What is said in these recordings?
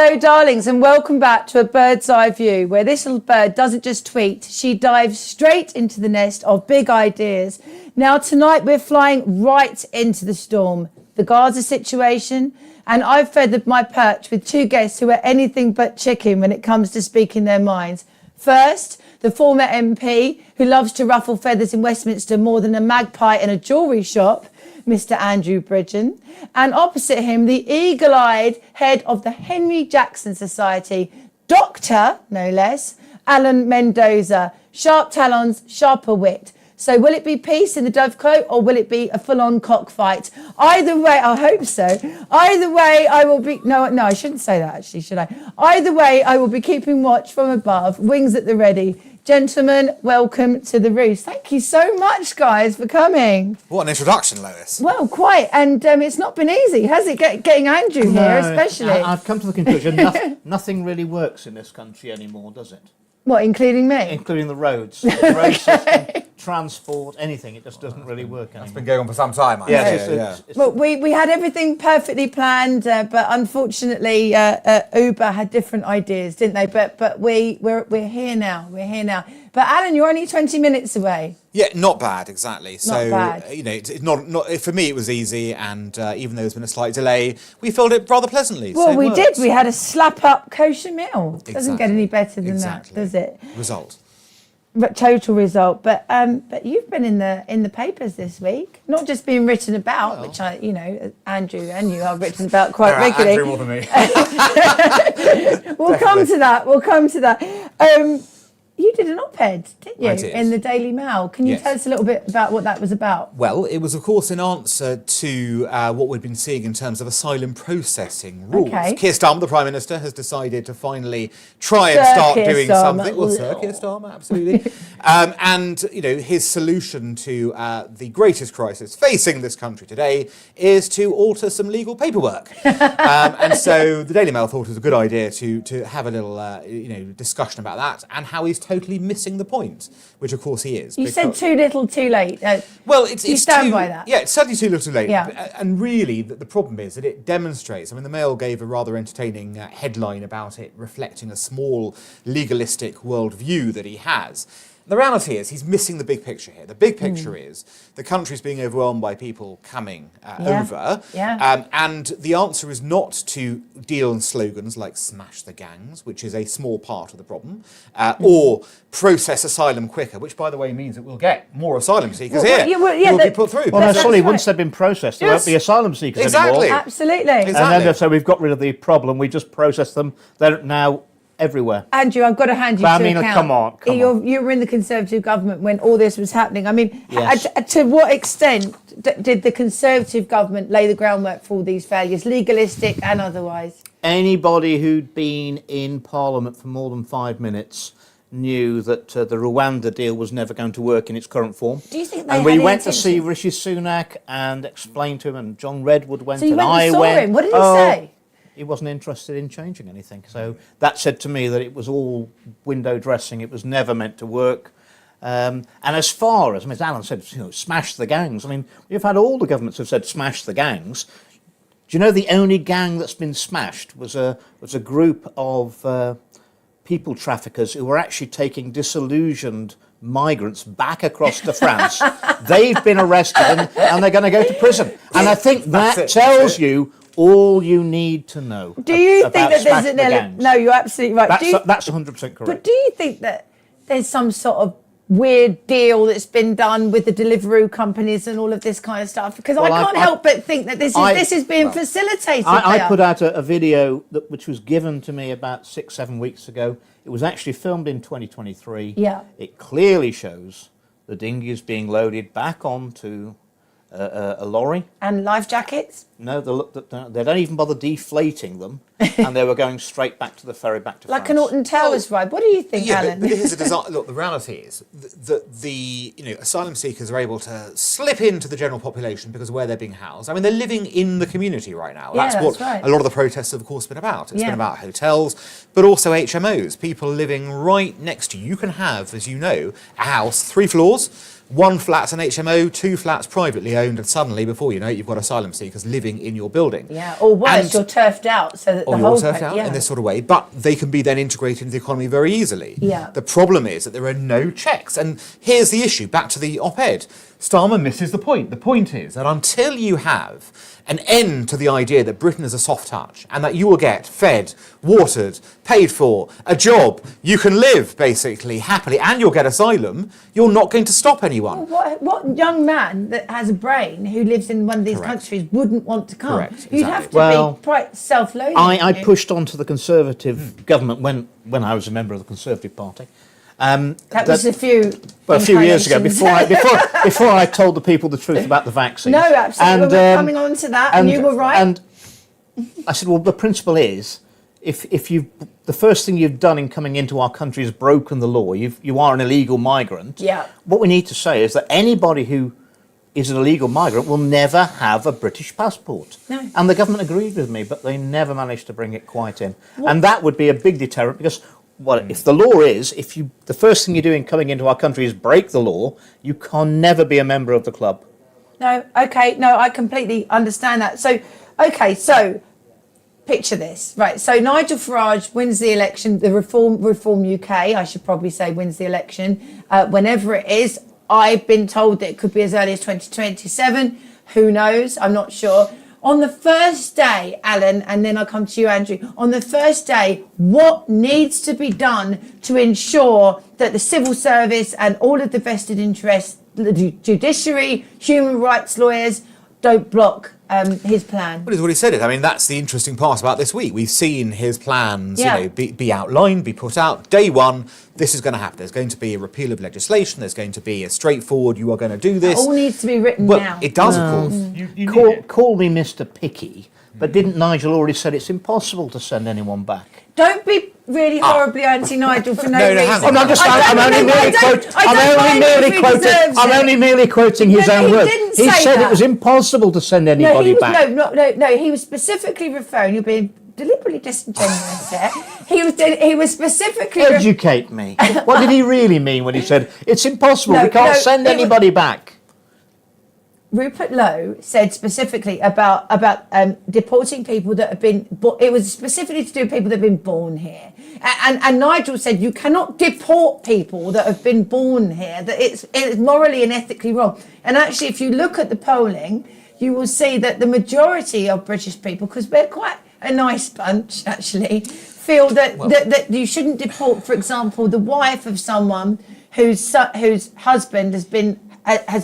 Hello, darlings, and welcome back to A Bird's Eye View, where this little bird doesn't just tweet, she dives straight into the nest of big ideas. Now, tonight we're flying right into the storm, the Gaza situation, and I've feathered my perch with two guests who are anything but chicken when it comes to speaking their minds. First, the former MP who loves to ruffle feathers in Westminster more than a magpie in a jewellery shop, Mr. Andrew Bridgen, and opposite him, the eagle-eyed head of the Henry Jackson Society, Dr. no less, Alan Mendoza. Sharp talons, sharper wit. So will it be peace in the dovecote or will it be a full-on cockfight? Either way, I hope so. Either way, I will be... No, I shouldn't say that, actually, should I? Either way, I will be keeping watch from above, wings at the ready. Gentlemen, welcome to the roost. Thank you so much, guys, for coming. What an introduction, Lois. Well, quite. And it's not been easy, has it, getting Andrew here, especially? I've come to the conclusion nothing really works in this country anymore, does it? What, including me? Including the roads. The road system, transport, anything. It just doesn't really work anymore. It's been going on for some time, I It's well, we had everything perfectly planned, but unfortunately, Uber had different ideas, didn't they? But we're here now. We're here now. But Alan, you're only 20 minutes away. Yeah, not bad, exactly. So, not bad. You know, it's not for me, it was easy. And even though there's been a slight delay, we filled it rather pleasantly. Well, so we did. We had a slap-up kosher meal. Doesn't get Exactly. any better than that, does it? Result. Total result. But you've been in the papers this week, not just being written about, which Andrew and you are written about quite regularly. Andrew more than me. We'll come to that. You did an op-ed, didn't you, I did. in the Daily Mail? Can you Yes. tell us a little bit about what that was about? Well, it was, of course, in answer to what we'd been seeing in terms of asylum processing rules. Okay. Keir Starmer, the Prime Minister, has decided to finally try and Sir start Keir doing Starmer. something. Well, Sir Keir Starmer, absolutely. And, his solution to the greatest crisis facing this country today is to alter some legal paperwork. And so the Daily Mail thought it was a good idea to have a little, discussion about that and how he's totally missing the point, which of course he is. You said too little, too late. Well, it's you stand too, by that? Yeah, it's certainly too little, too late. Yeah. And really, the problem is that it demonstrates. I mean, the Mail gave a rather entertaining headline about it, reflecting a small legalistic worldview that he has. The reality is he's missing the big picture here. The big picture is the country's being overwhelmed by people coming over. Yeah. And the answer is not to deal in slogans like smash the gangs, which is a small part of the problem, or process asylum quicker, which, by the way, means that we'll get more asylum seekers here who will be put through. Well, no, That's sorry, right. once they've been processed, there won't be asylum seekers Exactly. anymore. Absolutely. Exactly. And then so we've got rid of the problem, we just process them. They're now everywhere. Andrew, I've got to hand you But I to mean, account. come on. You were in the Conservative government when all this was happening. I mean, Yes. to what extent did the Conservative government lay the groundwork for all these failures, legalistic and otherwise? Anybody who'd been in Parliament for more than 5 minutes knew that the Rwanda deal was never going to work in its current form. Do you think they And we had went to see intention? Rishi Sunak and explained to him, and John Redwood went, So you and went and I saw went. him. What did he say? He wasn't interested in changing anything. So that said to me that it was all window dressing. It was never meant to work. And as far as, as Alan said, smash the gangs. I mean, we've had all the governments have said smash the gangs. Do you know the only gang that's been smashed was a group of people traffickers who were actually taking disillusioned migrants back across to France. They've been arrested and they're going to go to prison. And I think that tells you all you need to know. Do you think that there's smash an the element? gangs. No, you're absolutely right. That's 100% correct. But do you think that there's some sort of weird deal that's been done with the Deliveroo companies and all of this kind of stuff? Because I can't help but think that this is being facilitated. I put out a video which was given to me about 6-7 weeks ago. It was actually filmed in 2023. Yeah. It clearly shows the dinghies being loaded back onto a lorry. And life jackets? No, they don't even bother deflating them, and they were going straight back to the ferry back to Like France. an Alton Towers ride. What do you think, Yeah, Alan? but here's a design. Look, the reality is that the asylum seekers are able to slip into the general population because of where they're being housed. I mean, they're living in the community right now. Yeah, That's what that's right. a lot of the protests have, of course, been about. It's Yeah. been about hotels, but also HMOs, people living right next to you. You can have, as you know, a house, 3 floors, 1 flat's an HMO, 2 flats privately owned, and suddenly, before you know it, you've got asylum seekers living in your building. Yeah, or worse, And- you're turfed out, so that or the you're whole turfed out yeah. in this sort of way, but they can be then integrated into the economy very easily. Yeah. The problem is that there are no checks, and here's the issue. Back to the op-ed, Starmer misses the point. The point is that until you have an end to the idea that Britain is a soft touch and that you will get fed, watered, paid for, a job, you can live basically happily, and you'll get asylum, you're not going to stop anyone. What young man that has a brain who lives in one of these Correct. countries wouldn't want to come? Correct, You'd exactly. have to Well, be quite self-loathing. I wouldn't you? pushed onto the Conservative government when I was a member of the Conservative Party. That was a few years ago, incarnations. before I told the people the truth about the vaccine. No, absolutely. We're coming on to that, and you were right. And I said, well, the principle is, if you the first thing you've done in coming into our country is broken the law, you are an illegal migrant. Yeah. What we need to say is that anybody who is an illegal migrant will never have a British passport. No. And the government agreed with me, but they never managed to bring it quite in. And that would be a big deterrent, because if the law is, the first thing you do in coming into our country is break the law, you can never be a member of the club. No, okay, no, I completely understand that. So, okay, so picture this, right? So Nigel Farage wins the election, the Reform UK, I should probably say, wins the election, whenever it is. I've been told that it could be as early as 2027. Who knows? I'm not sure. On the first day, Alan, and then I'll come to you, Andrew. On the first day, what needs to be done to ensure that the civil service and all of the vested interests, the judiciary, human rights lawyers, don't block his plan? Well, he's already said it. I mean, that's the interesting part about this week. We've seen his plans, Yeah. be outlined, be put out. Day one, this is going to happen. There's going to be a repeal of legislation. There's going to be a straightforward, you are going to do this. It all needs to be written Well, now. it does, of course. You need it. Call me Mr. Picky, but didn't Nigel already said it's impossible to send anyone back? Don't be really horribly anti-Nigel for no No, reason. hang on. I'm only merely quoting his own words. Didn't He say said that. it was impossible to send No, anybody he was, back. no, he was specifically referring, you're being deliberately disingenuous here. He was specifically Educate me. What did he really mean when he said it's impossible? No, we can't no, send it was- anybody back. Rupert Lowe said specifically about deporting people that have been. It was specifically to do with people that have been born here, and Nigel said you cannot deport people that have been born here. That it's morally and ethically wrong. And actually, if you look at the polling, you will see that the majority of British people, because we're quite a nice bunch actually, feel that you shouldn't deport, for example, the wife of someone whose husband has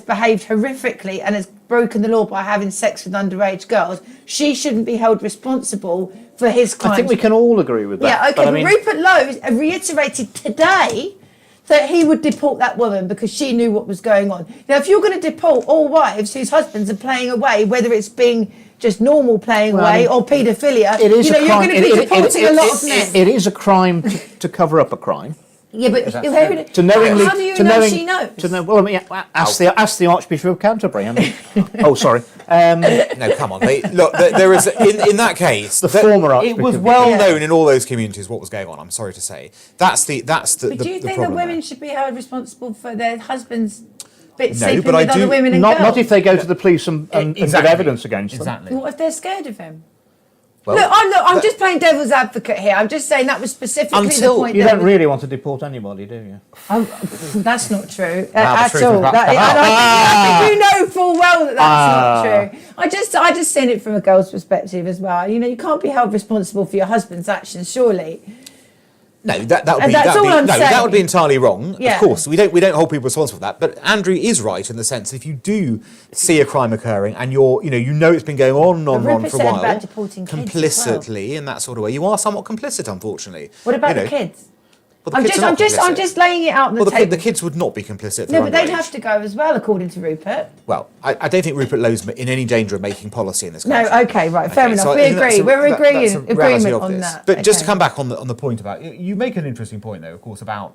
behaved horrifically and has broken the law by having sex with underage girls. She shouldn't be held responsible for his crimes. I think we can all agree with that. Yeah, okay. But I But mean, Rupert Lowe reiterated today that he would deport that woman because she knew what was going on. Now, if you're going to deport all wives whose husbands are playing away, whether it's being just normal playing away or paedophilia, it is a crime. you're going to be deporting a lot of men. It is a crime to cover up a crime. Yeah, but To knowingly, how do you to know knowing, she knows? To know, well, I mean, ask the Archbishop of Canterbury. I mean, oh, sorry. No, come on. Look, there is in that case. The former It was Archbishop. well known in all those communities what was going on. I'm sorry to say. That's the But do you the think that problem women there. should be held responsible for their husbands sleeping but I with other do- women and Not girls? if they go to the police and give Exactly. evidence against them. Exactly. What if they're scared of him? Well, I'm just playing devil's advocate here. I'm just saying that was specifically Until- the point. You that don't was- really want to deport anybody, do you? That's not true the at truth all. is that- And I think you know full well that that's not true. I just seen it from a girl's perspective as well. You know, you can't be held responsible for your husband's actions, surely. No, that would And be that's all I'm that saying. would be entirely wrong. Yeah. Of course, we don't hold people responsible for that. But Andrew is right in the sense that if you do see a crime occurring and you know it's been going on and on Rupert for a said while, about deporting kids as well. complicitly in that sort of way, you are somewhat complicit, unfortunately. What about You know, the kids? well, the I'm kids just, are I'm not just, I'm complicit. just laying it out on the Well, table. the kids would not be complicit. No, but they'd have to go as well, according to Rupert. Well, I don't think Rupert Lowe's in any danger of making policy in this No, country. okay, right, fair enough. so I We think agree. that's a- We're that- agreeing that's a agreement reality of on this. that. But just to Okay. come back on the point about you make an interesting point though, of course, about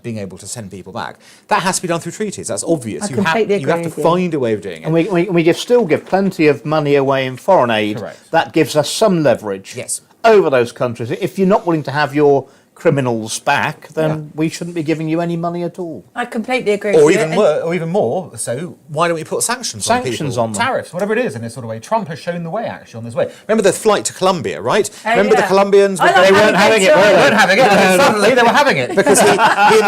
being able to send people back. That has to be done through treaties. That's obvious. I You have completely you have agree to with you. find a way of doing it. And we still give plenty of money away in foreign aid. Correct. That gives us some leverage Yes. over those countries. If you're not willing to have your criminals back, then we shouldn't be giving you any money at all. I completely agree with you. Or even more, so why don't we put sanctions on people? Sanctions on them. Tariffs, whatever it is, in this sort of way. Trump has shown the way, actually, on this way. Remember the flight to Colombia, right? Remember the Colombians? I They love weren't having it. They weren't having it. Suddenly they were having it because he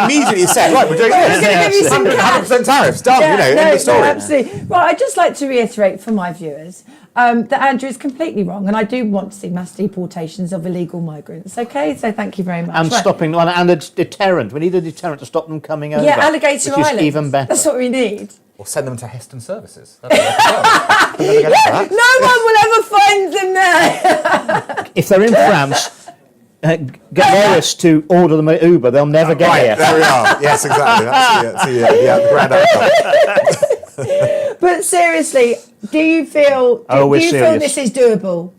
immediately said, right, we're doing We're gonna give you some 100% tariffs, done, end of story. No, absolutely. Well, I'd just like to reiterate for my viewers that Andrew is completely wrong, and I do want to see mass deportations of illegal migrants. Okay, so thank you very much. And stopping, and a deterrent. We need a deterrent to stop them coming over. Yeah, Alligator which Island. is even better. That's what we need. Or send them to Heston Services. No one will ever find them there. If they're in France, get Lois to order them an Uber. They'll never get here. There we are. Yes, exactly. That's the grand outcome. But seriously, do you feel this is doable?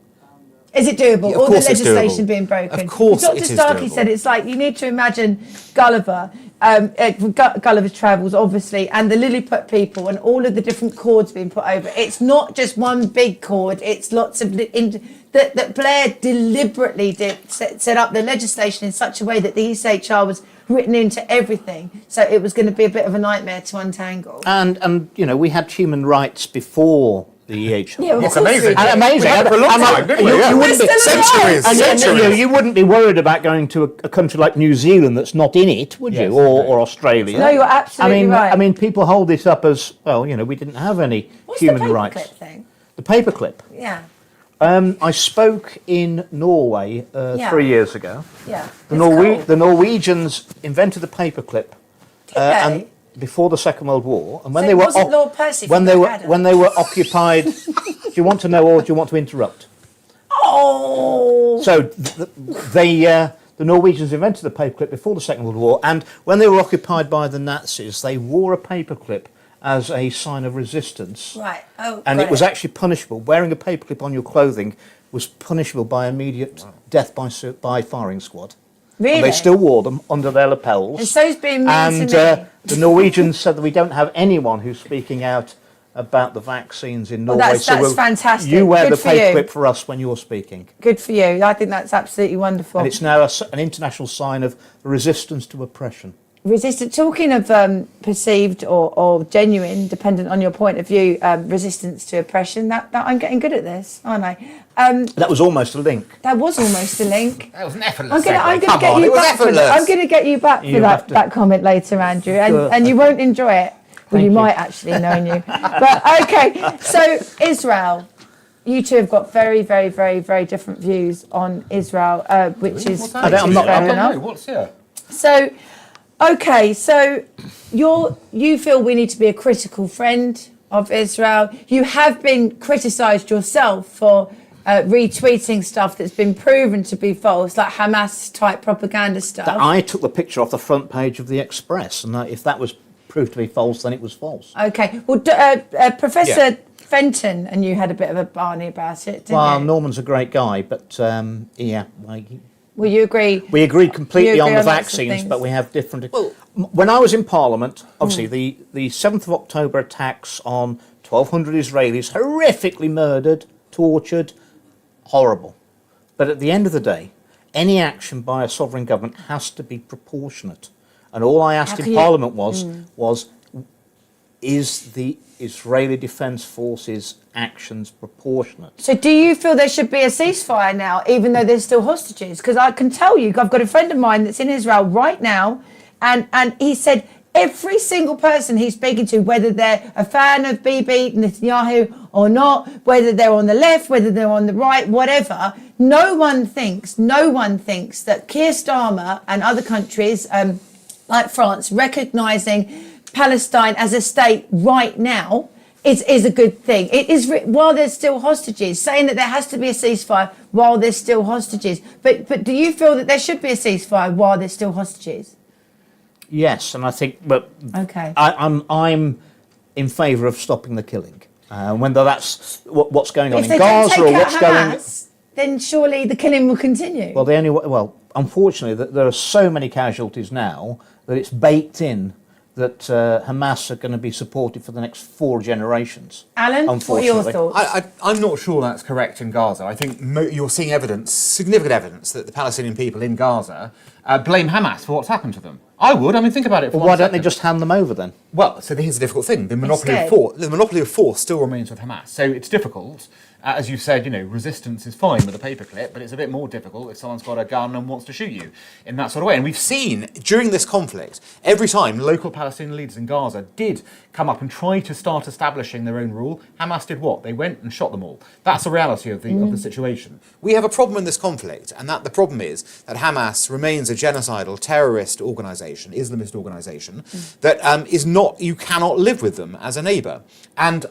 Is it doable? Yeah, All the course it's legislation doable. being broken. Of course Dr. it is Starkey doable. said it's like you need to imagine Gulliver, Gulliver's Travels, obviously, and the Lilliput people and all of the different chords being put over. It's not just one big chord. It's lots of that Blair deliberately set up the legislation in such a way that the ECHR was written into everything, so it was going to be a bit of a nightmare to untangle. And we had human rights before the EHR. Yeah, It's amazing. And amazing. We had it for a long time, didn't we? You Yeah. wouldn't be, We're still alive. and you wouldn't be worried about going to a country like New Zealand that's not in it, would you? Yes, Or Australia? No, you're absolutely right. I mean, people hold this up as, well, we didn't have any What's human the rights. paperclip thing? The paperclip. Yeah, I spoke in Norway 3 years ago. yeah. The, It's cool. the Norwegians invented the paperclip Did they? and before the Second World War, and when So they it were wasn't Lord Percy when from they were Blackadder? when they were occupied. Do you want to know or do you want to interrupt? Oh, So the Norwegians invented the paperclip before the Second World War, and when they were occupied by the Nazis, they wore a paperclip as a sign of resistance. right. Oh, And got it was actually punishable. Wearing a paperclip on your clothing was punishable by immediate death by firing squad. really. And they still wore them under their lapels. And so's being mean And to me. the Norwegians said that we don't have anyone who's speaking out about the vaccines in Norway. that's fantastic. You wear Good the for you. paperclip for us when you're speaking. Good for you. I think that's absolutely wonderful. And it's now an international sign of resistance to oppression. Resistant. Talking of perceived or genuine, dependent on your point of view, resistance to oppression. That I'm getting good at this, aren't I? That was almost a link. That was almost a link. That was an effortless I'm segue. gonna get you back for that. I'm going to get you back for have to- that comment later, Andrew, and you won't enjoy it. Well, you Thank you. might actually, knowing you. But okay, so Israel. You two have got very, very, very, very different views on Israel, which is What's that? which I'm is not- fair I don't enough. What's here? So, okay, so you feel we need to be a critical friend of Israel. You have been criticised yourself for retweeting stuff that's been proven to be false, like Hamas type propaganda stuff. I took the picture off the front page of the Express, and if that was proved to be false, then it was false. Okay, well, Professor Fenton and you had a bit of a barney about it, didn't Well, you? Norman's a great guy, but Well, you agree? we agreed completely You on agree the on lots of vaccines, things. but we have different. When I was in Parliament, obviously the 7th of October attacks on 1,200 Israelis, horrifically murdered, tortured, horrible. But at the end of the day, any action by a sovereign government has to be proportionate. And all I asked in Parliament was, is the Israeli Defence Forces actions proportionate? So do you feel there should be a ceasefire now, even though there's still hostages? Because I can tell you, I've got a friend of mine that's in Israel right now, and he said every single person he's speaking to, whether they're a fan of Bibi Netanyahu or not, whether they're on the left, whether they're on the right, whatever, no one thinks that Keir Starmer and other countries like France recognising Palestine as a state right now is a good thing. It is while there's still hostages, saying that there has to be a ceasefire while there's still hostages. But do you feel that there should be a ceasefire while there's still hostages? Yes, and I think, but Okay. I'm in favour of stopping the killing. Whether that's what's going on If in they don't Gaza take or out what's going. Hamas, then surely the killing will continue. Well, unfortunately, there are so many casualties now that it's baked in that Hamas are going to be supported for the next 4 generations. Alan, what are your Unfortunately. thoughts? I'm not sure that's correct in Gaza. I think you're seeing evidence, significant evidence, that the Palestinian people in Gaza blame Hamas for what's happened to them. I would. I mean, think about it for Well, one why don't they second. just hand them over then? Well, so here's the difficult thing. The scared. monopoly of force still remains with Hamas. So it's difficult. As you said, resistance is fine with a paperclip, but it's a bit more difficult if someone's got a gun and wants to shoot you in that sort of way. And we've seen during this conflict, every time local Palestinian leaders in Gaza did come up and try to start establishing their own rule, Hamas did what? They went and shot them all. That's the reality of the situation. We have a problem in this conflict, and the problem is that Hamas remains a genocidal terrorist organisation, Islamist organisation, that is not. You cannot live with them as a neighbour. And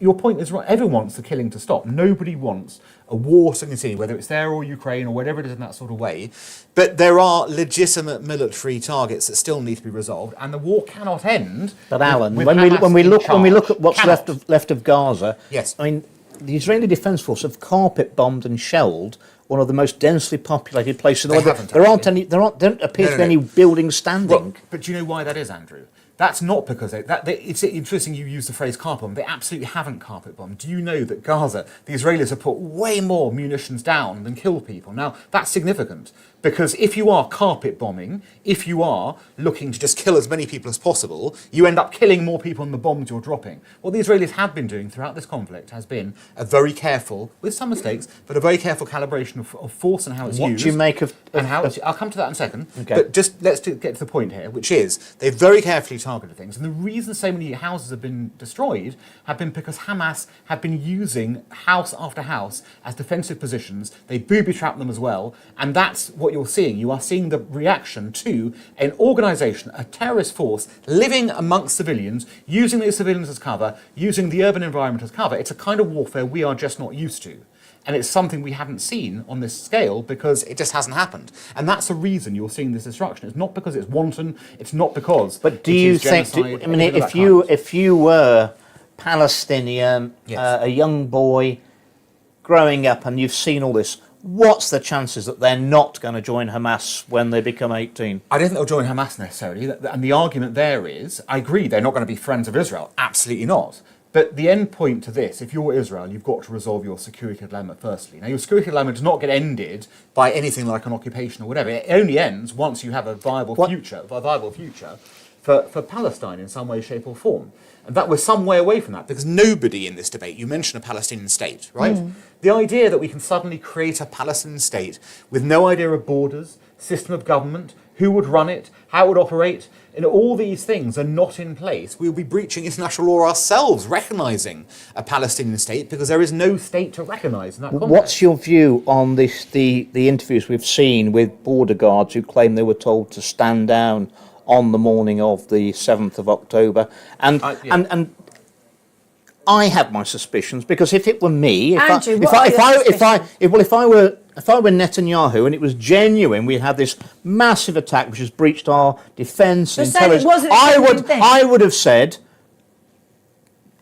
your point is right. Everyone wants the killing to stop. Nobody wants a war to continue, whether it's there or Ukraine or whatever it is in that sort of way. But there are legitimate military targets that still need to be resolved, and the war cannot end. But Alan, with when Hamas we in look charge. at what's Cannot. left of Gaza, Yes. I mean, the Israeli Defence Force have carpet bombed and shelled one of the most densely populated places in the They world. haven't, There aren't actually. any. Don't appear No, to be no, any no. buildings standing. Well, but do you know why that is, Andrew? That's not because it's interesting you use the phrase carpet bomb. They absolutely haven't carpet bombed. Do you know that Gaza, the Israelis have put way more munitions down than killed people? Now, that's significant because if you are carpet bombing, if you are looking to just kill as many people as possible, you end up killing more people than the bombs you're dropping. What the Israelis have been doing throughout this conflict has been a very careful, with some mistakes, but a very careful calibration of force and how it's What used. do you make of and how it's, I'll come to that in a second. Okay. But just let's get to the point here, which is they've very carefully targeted things. And the reason so many houses have been destroyed have been because Hamas have been using house after house as defensive positions. They booby-trap them as well. And that's what you're seeing. You are seeing the reaction to an organisation, a terrorist force, living amongst civilians, using those civilians as cover, using the urban environment as cover. It's a kind of warfare we are just not used to. And it's something we haven't seen on this scale because it just hasn't happened. And that's the reason you're seeing this destruction. It's not because it's wanton. It's not because. But do it you is think? genocide, I mean, anything of that kind. if you were Palestinian, Yes. a young boy growing up, and you've seen all this, what's the chances that they're not going to join Hamas when they become 18? I don't think they'll join Hamas necessarily. And the argument there is, I agree, they're not going to be friends of Israel. Absolutely not. But the end point to this, if you're Israel, you've got to resolve your security dilemma firstly. Now, your security dilemma does not get ended by anything like an occupation or whatever. It only ends once you have a viable future for Palestine in some way, shape or form. And that we're some way away from that because nobody in this debate, you mentioned a Palestinian state, right? The idea that we can suddenly create a Palestinian state with no idea of borders, system of government, who would run it, how it would operate, and all these things are not in place. We'll be breaching international law ourselves, recognising a Palestinian state because there is no state to recognise in that context. What's your view on this? The interviews we've seen with border guards who claim they were told to stand down on the morning of the 7th of October, and I have my suspicions because if it were me, if I were Netanyahu and it was genuine, we had this massive attack which has breached our defence, You're saying it intelligence. wasn't a genuine thing? I would have said,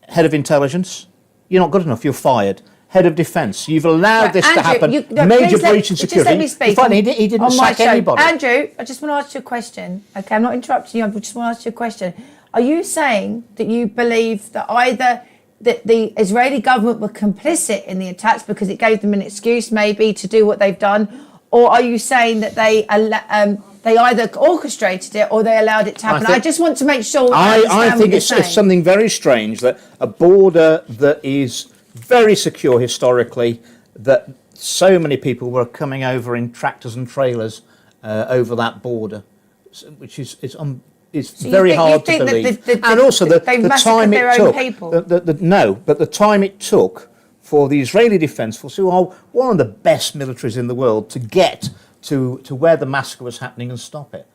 head of intelligence, you're not good enough, you're fired. Head of defence, you've allowed this to happen. Major breach in security. Just let me speak. He didn't sack anybody. Andrew, I just want to ask you a question. Okay, I'm not interrupting you. I just want to ask you a question. Are you saying that you believe that either that the Israeli government were complicit in the attacks because it gave them an excuse maybe to do what they've done, or are you saying that they either orchestrated it or they allowed it to happen? I just want to make sure. I think it's something very strange that a border that is very secure historically, that so many people were coming over in tractors and trailers over that border, which is very hard to believe. And also the time it took. The time it took for the Israeli Defence Force, who are one of the best militaries in the world, to get to where the massacre was happening and stop it.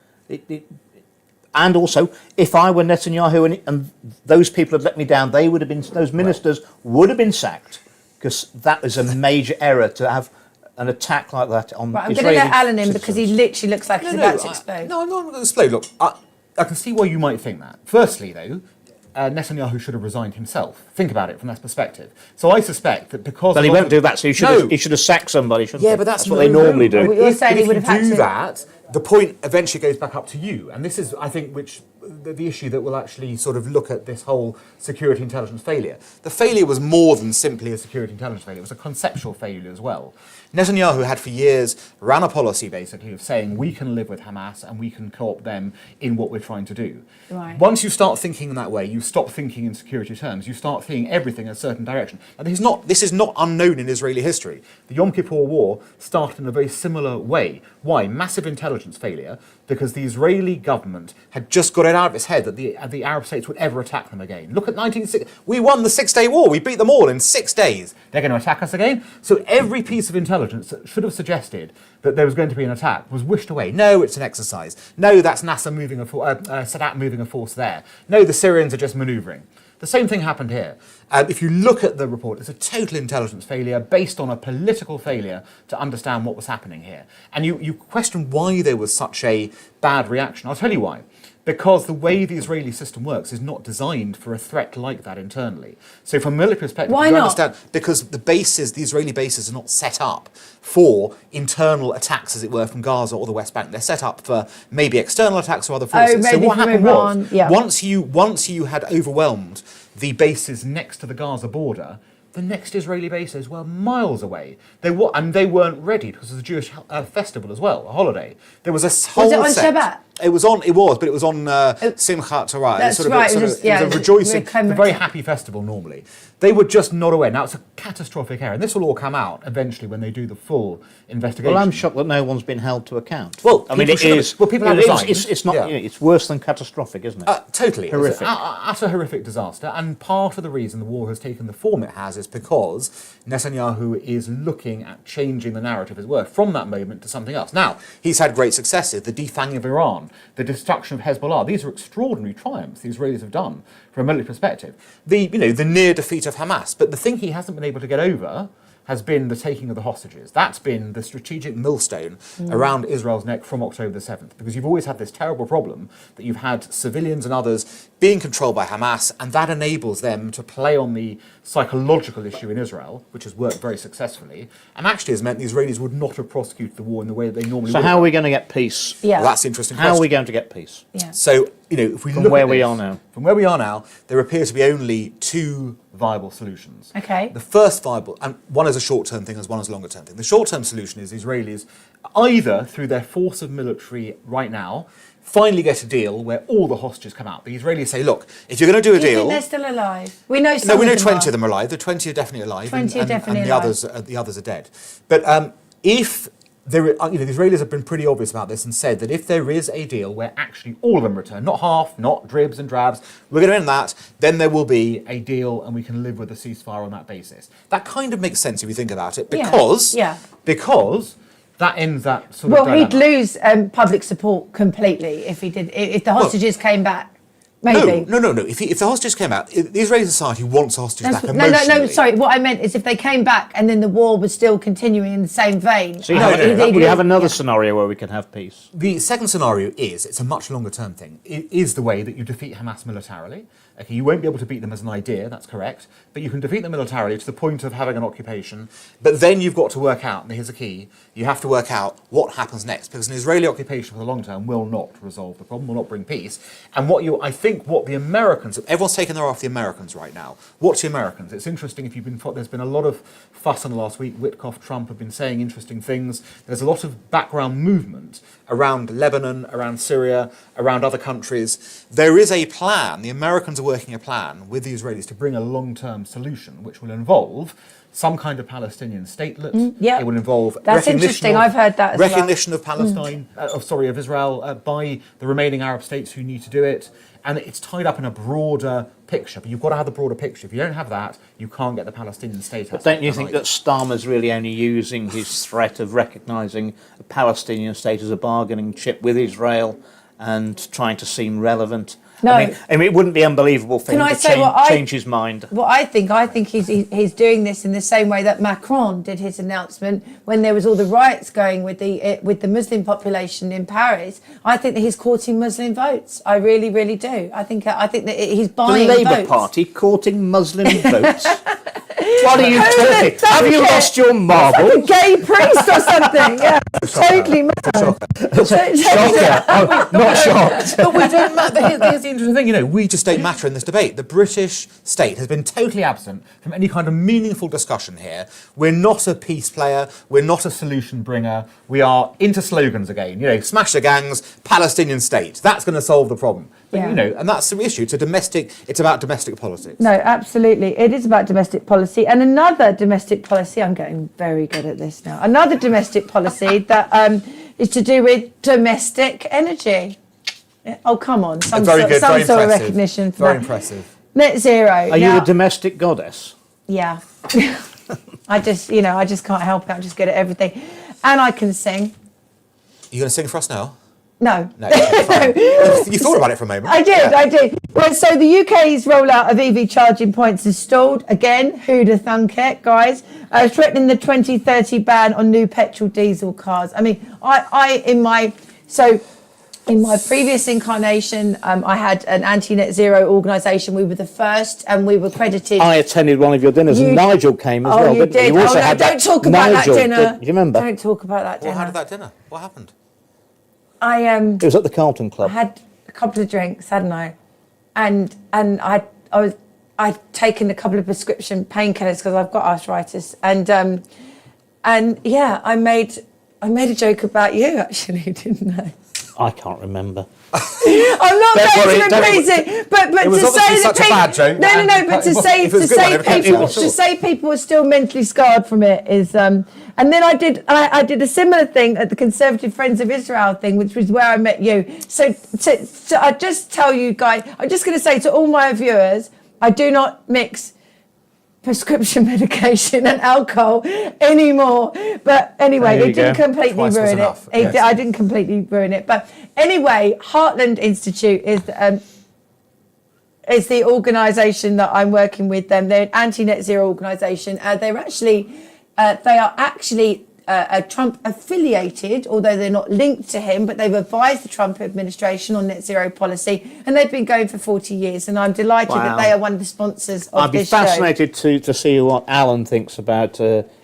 And also, if I were Netanyahu and those people had let me down, those ministers would have been sacked because that is a major error to have an attack like that on I'm Israeli going to let Alan in because he citizens. literally looks like he's about to explode. No, I'm not going to explode. Look, I can see why you might think that. Firstly, though, Netanyahu should have resigned himself. Think about it from that perspective. So I suspect that because... But he won't do that, so he should have sacked somebody, shouldn't he? Yeah, but that's what they normally do. You're saying he would have had If you do to. that, the point eventually goes back up to you. And this is, I think, which the issue that will actually sort of look at this whole security intelligence failure. The failure was more than simply a security intelligence failure. It was a conceptual failure as well. Netanyahu had for years ran a policy basically of saying we can live with Hamas and we can co-opt them in what we're trying to do. Right. Once you start thinking in that way, you stop thinking in security terms. You start seeing everything in a certain direction. And this is not unknown in Israeli history. The Yom Kippur War started in a very similar way. Why? Massive intelligence failure, because the Israeli government had just got it out of its head that the Arab states would ever attack them again. Look at 1960. We won the Six-Day War. We beat them all in 6 days. They're going to attack us again? So every piece of intelligence that should have suggested that there was going to be an attack was wished away. No, it's an exercise. No, that's NASA moving Sadat moving a force there. No, the Syrians are just manoeuvring. The same thing happened here. If you look at the report, it's a total intelligence failure based on a political failure to understand what was happening here. And you question why there was such a bad reaction. I'll tell you why. Because the way the Israeli system works is not designed for a threat like that internally. So from a military perspective, Why you not? understand, because the Israeli bases are not set up for internal attacks, as it were, from Gaza or the West Bank. They're set up for maybe external attacks or other forces. So maybe what from happened Iran, was, yeah. once you had overwhelmed the bases next to the Gaza border, the next Israeli bases were miles away. They weren't ready because of the Jewish festival as well, a holiday. There was a whole Was it on set. Shabbat? It was on Simchat Torah. That's It was right, It it was, was just- it was yeah, a rejoicing, it was a very happy festival normally. They were just not aware. Now, it's a catastrophic error, and this will all come out eventually when they do the full investigation. Well, I'm shocked that no one's been held to account. Well, I mean, people it should have- is. well, people have it's, resigned. it's not. Yeah. You know, it's worse than catastrophic, isn't it? Totally. Horrific. It's an utter horrific disaster. And part of the reason the war has taken the form it has is because Netanyahu is looking at changing the narrative as well from that moment to something else. Now, he's had great successes. The defanging of Iran, the destruction of Hezbollah. These are extraordinary triumphs the Israelis have done from a military perspective. The near defeat of Hamas. But the thing he hasn't been able to get over has been the taking of the hostages. That's been the strategic millstone around Israel's neck from October the 7th, because you've always had this terrible problem that you've had civilians and others being controlled by Hamas, and that enables them to play on the psychological issue in Israel, which has worked very successfully, and actually has meant the Israelis would not have prosecuted the war in the way that they normally would. So how are we going to get peace? Yeah. Well, that's the interesting How question. are we going to get peace? Yeah. So, if we From look where at we this, are now. From where we are now, there appear to be only two viable solutions. Okay. The first viable, and one is a short-term thing, as one is a longer-term thing. The short-term solution is the Israelis, either through their force of military right now, finally get a deal where all the hostages come out. The Israelis say, look, if you're going to do a Do you deal... think they're still alive? We know some No, we know of them 20 are. of them are alive. The 20 are definitely alive. 20 are definitely and alive. the others are dead. But if there, the Israelis have been pretty obvious about this and said that if there is a deal where actually all of them return, not half, not dribs and drabs, we're going to end that, then there will be a deal and we can live with a ceasefire on that basis. That kind of makes sense if you think about it, because that ends that sort of Well, dilemma. he'd lose public support completely if he did. If the hostages came back, maybe. No. If the hostages came out, the Israeli society wants hostages back No, emotionally. sorry. What I meant is if they came back and then the war was still continuing in the same vein. So you have another scenario where we can have peace. The second scenario is, it's a much longer term thing, it is the way that you defeat Hamas militarily. Okay, you won't be able to beat them as an idea, that's correct, but you can defeat them militarily to the point of having an occupation, but then you've got to work out, and here's the key, you have to work out what happens next, because an Israeli occupation for the long term will not resolve the problem, will not bring peace. And what the Americans, everyone's taking their eye off the Americans right now. What's the Americans? It's interesting, there's been a lot of fuss in the last week, Witkoff, Trump have been saying interesting things, there's a lot of background movement around Lebanon, around Syria, around other countries. There is a plan, the Americans are working a plan with the Israelis to bring a long-term solution, which will involve some kind of Palestinian statelet. yeah. It will involve That's interesting. I've heard that as well. recognition of Palestine, of Israel by the remaining Arab states who need to do it, and it's tied up in a broader picture. But you've got to have the broader picture. If you don't have that, you can't get the Palestinian state. But don't you think that Starmer's really only using his threat of recognising a Palestinian state as a bargaining chip with Israel and trying to seem relevant? No. I mean, it wouldn't be unbelievable for him to change his mind. What I think he's doing this in the same way that Macron did his announcement when there was all the riots going with the Muslim population in Paris. I think that he's courting Muslim votes. I really, really do. I think that he's buying The Labour votes. Party courting Muslim votes. What are you Who's talking? it? Have you lost your marbles? Gay priest or something? Yeah, totally. Shocker. Oh, not shocked. But we don't matter. Here's the interesting thing, we just don't matter in this debate. The British state has been totally absent from any kind of meaningful discussion here. We're not a peace player. We're not a solution bringer. We are into slogans again. Smash the gangs, Palestinian state. That's going to solve the problem. But, and that's the issue. It's about domestic politics. No, absolutely. It is about domestic policy. And another domestic policy, I'm getting very good at this now, another domestic policy that is to do with domestic energy. Oh, come on. Some very sort, good, some very sort of impressive. recognition for Very that. impressive. Net zero. Are you a domestic goddess? Yeah. I just can't help it. I'm just good at everything. And I can sing. You going to sing for us now? No. No. You thought about it for a moment. I did. Well, so the UK's rollout of EV charging points is stalled. Again, who'd have thunk it, guys? Threatening the 2030 ban on new petrol diesel cars. I mean, in my previous incarnation, I had an anti-net zero organisation. We were the first, and we were credited. I attended one of your dinners, and Nigel came as well. Oh, you did. You also had don't talk about Nigel, that dinner. Do you remember? Don't talk about that dinner. Well, how did that dinner? What happened? It was at the Carlton Club. I had a couple of drinks, hadn't I? And I'd taken a couple of prescription painkillers because I've got arthritis, and yeah, I made a joke about you actually, didn't I? I can't remember. I'm not going to repeat it, but It was to obviously say that such a bad joke. No, but to say If it was a good one, it was to say people are still mentally scarred from it is. And then I did a similar thing at the Conservative Friends of Israel thing, which was where I met you. So I just tell you guys, I'm just going to say to all my viewers, I do not mix prescription medication and alcohol anymore. But anyway, There you it didn't go. completely Twice was ruin it. enough, yes. I didn't completely ruin it. But anyway, Heartland Institute is the organisation that I'm working with them. They're an anti-net zero organisation. They are actually Trump affiliated, although they're not linked to him, but they've advised the Trump administration on net zero policy, and they've been going for 40 years. And I'm delighted that they are one of the sponsors of I'd be this show. fascinated to see what Alan thinks about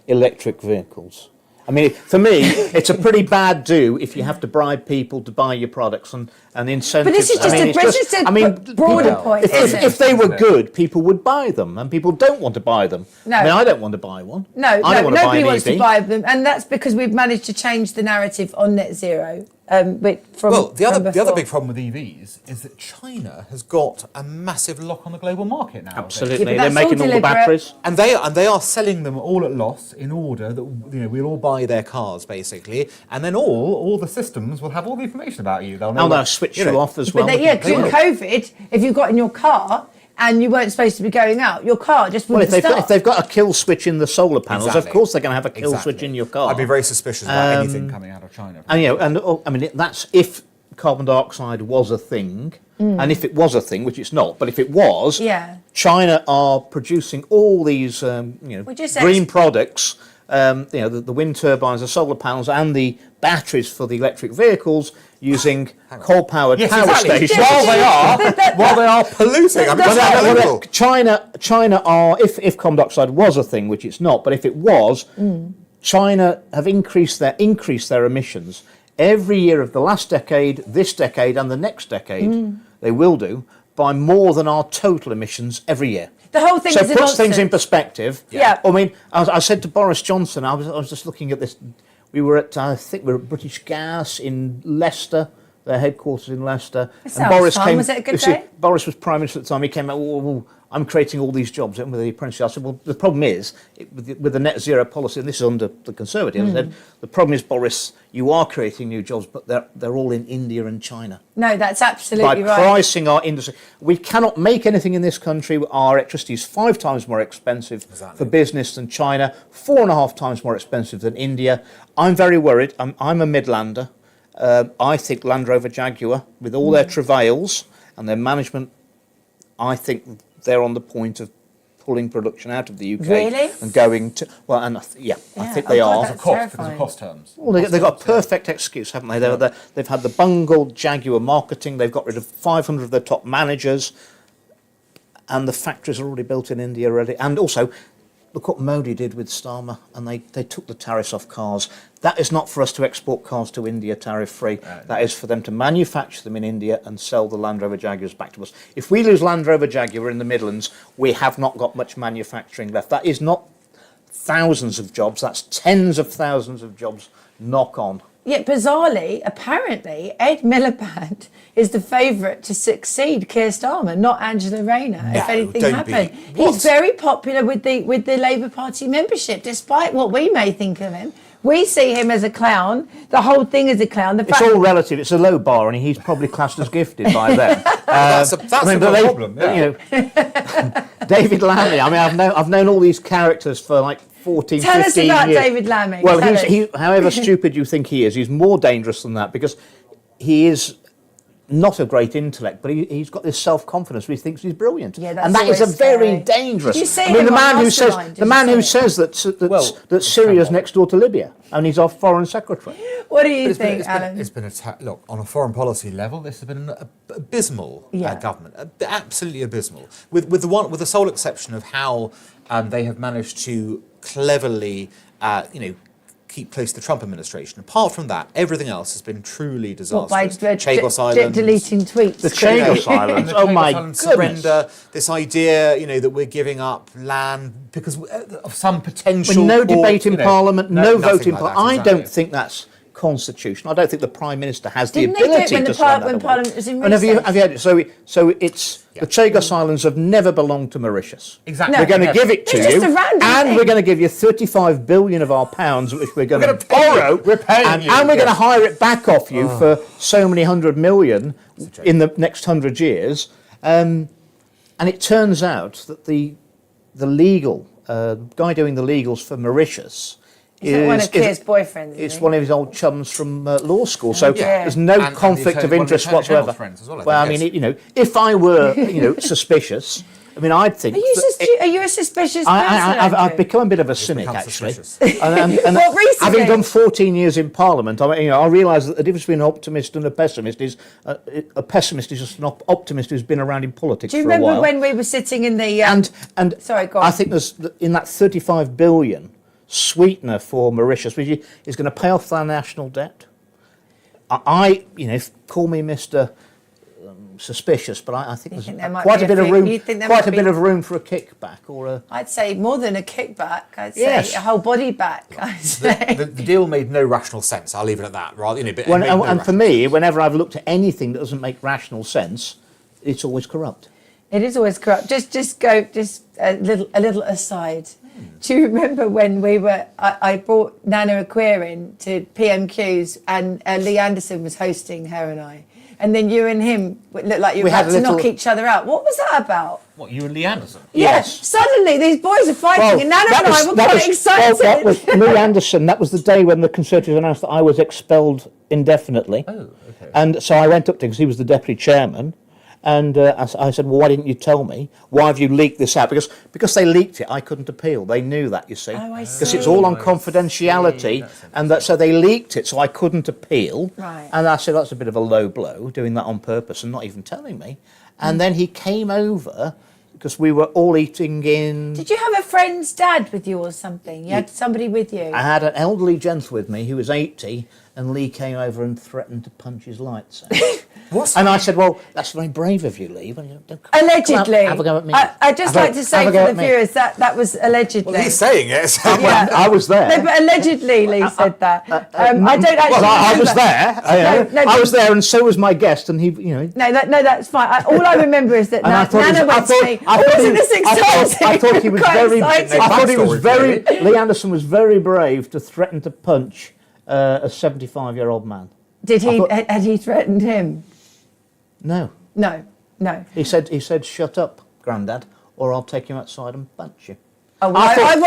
electric vehicles. I mean, for me, it's a pretty bad do if you have to bribe people to buy your products and incentives. But this is just a broader point. If they were good, people would buy them, and people don't want to buy them. No. I mean, I don't want to buy one. No, I don't want to buy nobody an wants EV. to buy them, and that's because we've managed to change the narrative on net zero. The other big problem with EVs is that China has got a massive lock on the global market now. Absolutely, Yeah, but they're that's all making all the deliberate. batteries. And they are selling them all at loss in order that we'll all buy their cars basically, and then all the systems will have all the information about you. They'll know. And they'll switch you off as well. But during COVID, if you got in your car and you weren't supposed to be going out, your car just Well, wouldn't if they've got a kill switch in the solar panels, Exactly. of course they're going to have a kill switch in your car. I'd be very suspicious about anything coming out of China. And I mean, that's if carbon dioxide was a thing, and if it was a thing, which it's not, but if it was, China are producing all these green products. The wind turbines, the solar panels, and the batteries for the electric vehicles using coal-powered power stations. While they are polluting. I mean, that's unbelievable. China are, if carbon dioxide was a thing, which it's not, but if it was, China have increased their emissions every year of the last decade, this decade, and the next decade. They will do by more than our total emissions every year. The whole thing so is it puts things in perspective. Yeah. I mean, I said to Boris Johnson, I was just looking at this. We were at British Gas in Leicester, their headquarters in Leicester. That sounds fun. Was it a good day? Boris was Prime Minister at the time. He came out, I'm creating all these jobs with the apprenticeship. I said, well, the problem is, with the net zero policy, and this is under the Conservatives, I said, the problem is, Boris, you are creating new jobs, but they're all in India and China. No, that's absolutely By right. pricing our industry. We cannot make anything in this country. Our electricity is 5 times more expensive for business than China, 4.5 times more expensive than India. I'm very worried. I'm a Midlander. I think Land Rover Jaguar, with all their travails and their management, I think they're on the point of pulling production out of the UK and going to I think they are. Because of cost terms. Well, they've got a perfect excuse, haven't they? They've had the bungled Jaguar marketing. They've got rid of 500 of their top managers, and the factories are already built in India already. And also, look what Modi did with Starmer, and they took the tariffs off cars. That is not for us to export cars to India tariff-free. That is for them to manufacture them in India and sell the Land Rover Jaguars back to us. If we lose Land Rover Jaguar in the Midlands, we have not got much manufacturing left. That is not thousands of jobs, that's tens of thousands of jobs knock on. Yet bizarrely, apparently, Ed Miliband is the favourite to succeed Keir Starmer, not Angela Rayner, if No, anything don't happened. be. What? He's very popular with the Labour Party membership, despite what we may think of him. We see him as a clown. The whole thing is a clown. It's all relative. It's a low bar, and he's probably classed as gifted by them. That's the problem. Yeah. You know, David Lammy. I mean, I've known all these characters for like 14, Tell 15 us about years. David Lammy. Well, Tell us. however stupid you think he is, he's more dangerous than that because he is not a great intellect, but he's got this self-confidence where he thinks he's brilliant. Yeah, that's and that is a always very scary. dangerous. Did you see I mean, him the on man who Mastermind? says Did you see it? that Syria's next door to Libya, and he's our foreign secretary. What do you It's been- think, it's been- Alan? It's been look, on a foreign policy level, this has been an abysmal government, absolutely abysmal. With the sole exception of how they have managed to cleverly, keep close to the Trump administration. Apart from that, everything else has been truly disastrous. By Chagos Island, deleting tweets. The Chagos Islands. Oh my goodness. surrender. This idea, that we're giving up land because of some potential. With no debate in Parliament, no vote nothing in like Parliament. that, I exactly. don't think that's constitutional. I don't think the Prime Minister has Didn't the they do it ability when to the stand when that way. Parliament was in And have you recess? had it? So it's the Chagos Islands have never belonged to Mauritius. Exactly. No. We're going to Yes. give it to It's you, just a random and thing. we're going to give you 35 billion of our pounds, which we're going to gonna pay you. borrow. We're paying and, you, and we're going to yes. hire it back off you for so many 100 million in the next 100 years. And it turns out that the legal guy doing the legals for Mauritius He's not one of Keir's boyfriends, is It's he? one of his old chums from law school, so yeah. there's no And conflict the of one of interest the Attorney General's whatsoever. friends as well, I Well, I think, mean, if I were, suspicious, I mean, I'd think. Are you a suspicious person? I've Andrew? become a bit of a cynic, become actually. suspicious. And What, recently? having done 14 years in Parliament, I realise that the difference between an optimist and a pessimist is a pessimist is just an optimist who's been around in politics Do you for a remember while. when we were sitting in the? And Sorry, go on. I think there's in that 35 billion sweetener for Mauritius, which is going to pay off their national debt. Call me Mr. Suspicious, but I think think there there's might quite be a bit a of thing- room, you think there quite might a bit be- of room for a kickback or a. I'd say more than a kickback. I'd say Yes. a whole body back. I'd say. The deal made no rational sense. I'll leave it at that. Rather, but it When, made no and for rational me, whenever I've looked at anything that doesn't make rational sense, it's always corrupt. It is always corrupt. Just a little aside. Do you remember when I brought Nana Aquia in to PMQs and Lee Anderson was hosting her and I, and then you and him looked like you were We had about to a knock little- each other out. What was that about? What, you and Lee Anderson? Yes. Yeah, suddenly these boys are fighting, and Nana and I were quite excited. That was Lee Anderson. That was the day when the Conservatives announced that I was expelled indefinitely. Oh, okay. And so I went up to him because he was the deputy chairman. And I said, well, why didn't you tell me? Why have you leaked this out? Because they leaked it, I couldn't appeal. They knew that, you see. Oh, I Because see. it's all on I confidentiality. see. And so they leaked it, so I couldn't appeal. Right. And I said, that's a bit of a low blow, doing that on purpose and not even telling me. And then he came over, because we were all eating in... Did you have a friend's dad with you or something? You had somebody with you? I had an elderly gent with me who was 80, and Lee came over and threatened to punch his lights out. What? And I said, well, that's very brave of you, Lee. Well, don't Allegedly. have a go at me. I'd just like to say for the viewers that was allegedly. Well, he's saying it. So Yeah. I was there. No, but allegedly Lee said that. I don't actually Well, I was remember. there. No, I was there, and so was my guest, and he, No, that's fine. All I remember is that And I thought Nana he was- went to me. Wasn't this exciting? I thought he was Quite very. exciting. I thought he was Backstory, very. Lee Anderson was very brave to threaten to punch a 75-year-old man. Did he? I thought- Had he threatened him? No, No. he said, "Shut up, Grandad, or I'll take you outside and punch you." Oh, well, I thought- Nana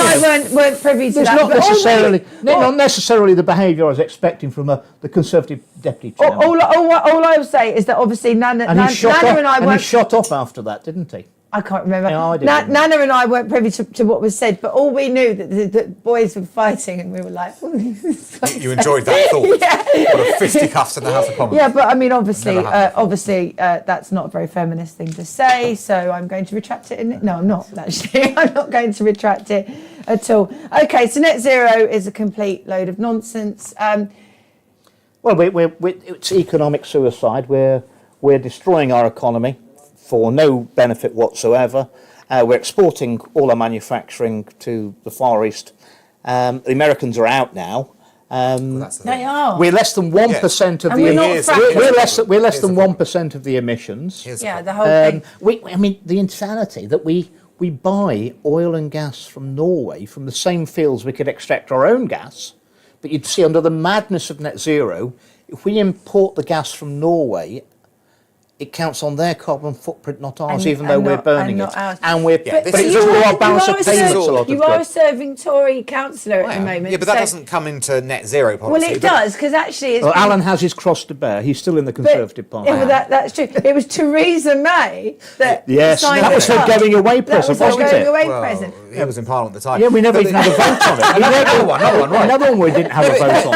and I weren't privy to There's that. not but necessarily, not necessarily the behaviour I was expecting from the Conservative deputy chairman. all I will say is that obviously Nana and he shot off, and I and he weren't. shot off after that, didn't he? I can't remember. Yeah, I did. Nana and I weren't privy to what was said, but all we knew that the boys were fighting, and we were like, You enjoyed that thought. Yeah. What a fisticuffs in the House of Commons. Yeah, but I mean, obviously, Never happened that's not a very feminist thing to say. So I'm going to retract it. No, I'm not actually. I'm not going to retract it at all. Okay, so net zero is a complete load of nonsense. Well, it's economic suicide. We're destroying our economy for no benefit whatsoever. We're exporting all our manufacturing to the Far East. The Americans are out now. That's the They thing. are. We're less than 1% of And the we're not Here's- fracking. we're less here's than the problem. 1% of the emissions. Here's Yeah, the the problem. whole thing. I mean, the insanity that we buy oil and gas from Norway from the same fields we could extract our own gas. But you'd see under the madness of net zero, if we import the gas from Norway, it counts on their carbon footprint, not ours, And- even though and we're not- burning and it. not ours. And we're, Yeah, but this it's is- all our you balance are of a payments a serving- lot of you are a good. serving Tory councillor at the moment. Yeah, but that so- doesn't come into net zero policy. Well, it does, because actually it's Well, been- Alan has his cross to bear. He's still in the but- Conservative Party. Yeah, well, that's true. It was Theresa May that Yes, signed that was it her up. going away That was present, her wasn't going it? away Well, present. he was in Parliament at the time. Yeah, we never But even had a vote on it. Another one, right. Another one we didn't have a vote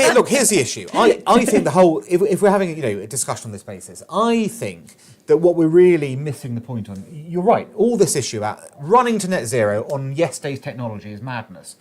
on. Look, here's the issue. I think the whole, if we're having a discussion on this basis, I think that what we're really missing the point on, you're right, all this issue about running to net zero on yesterday's technology is madness.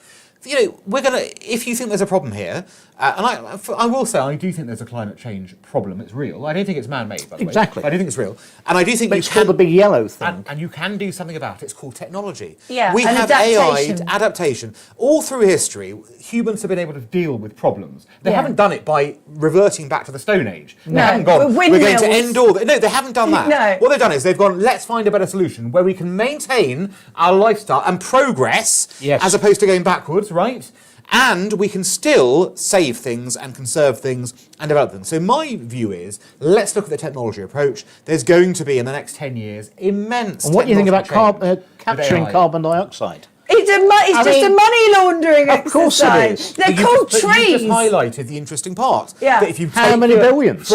We're going to, if you think there's a problem here, and I will say I do think there's a climate change problem, it's real. I don't think it's man-made, by the way. Exactly. I do think it's real. And I do think But you it's called can, the big yellow thing. and you can do something about it. It's called technology. Yeah, we and have adaptation. AI, adaptation. All through history, humans have been able to deal with problems. They Yeah. haven't done it by reverting back to the Stone Age. They No, haven't gone, but we're going to windmills- end all that. No, they haven't done that. No. What they've done is they've gone, let's find a better solution where we can maintain our lifestyle and progress Yes. as opposed to going backwards, right? And we can still save things and conserve things and develop them. So my view is, let's look at the technology approach. There's going to be, in the next 10 years, immense And what do you think about technological change with capturing AI. carbon dioxide? It's just a money laundering Of course it exercise. is. They're But you called just trees. highlighted the interesting part. Yeah. That if you How take many billions?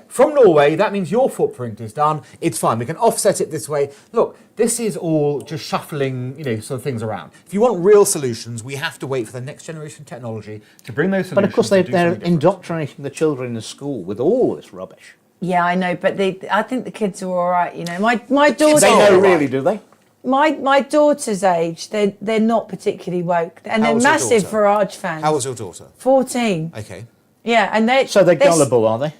From Norway, that means your footprint is done. It's fine. We can offset it this way. Look, this is all just shuffling, sort of things around. If you want real solutions, we have to wait for the next generation technology to bring those solutions. But of course, and do they're something different. indoctrinating the children in school with all this rubbish. Yeah, I know, but I think the kids are all right. My daughter. They Oh, know, right. really, do they? My daughter's age, they're not particularly woke, and How they're old's your massive daughter? Farage fans. How old's your daughter? 14. Okay. Yeah, and So they're gullible, are they?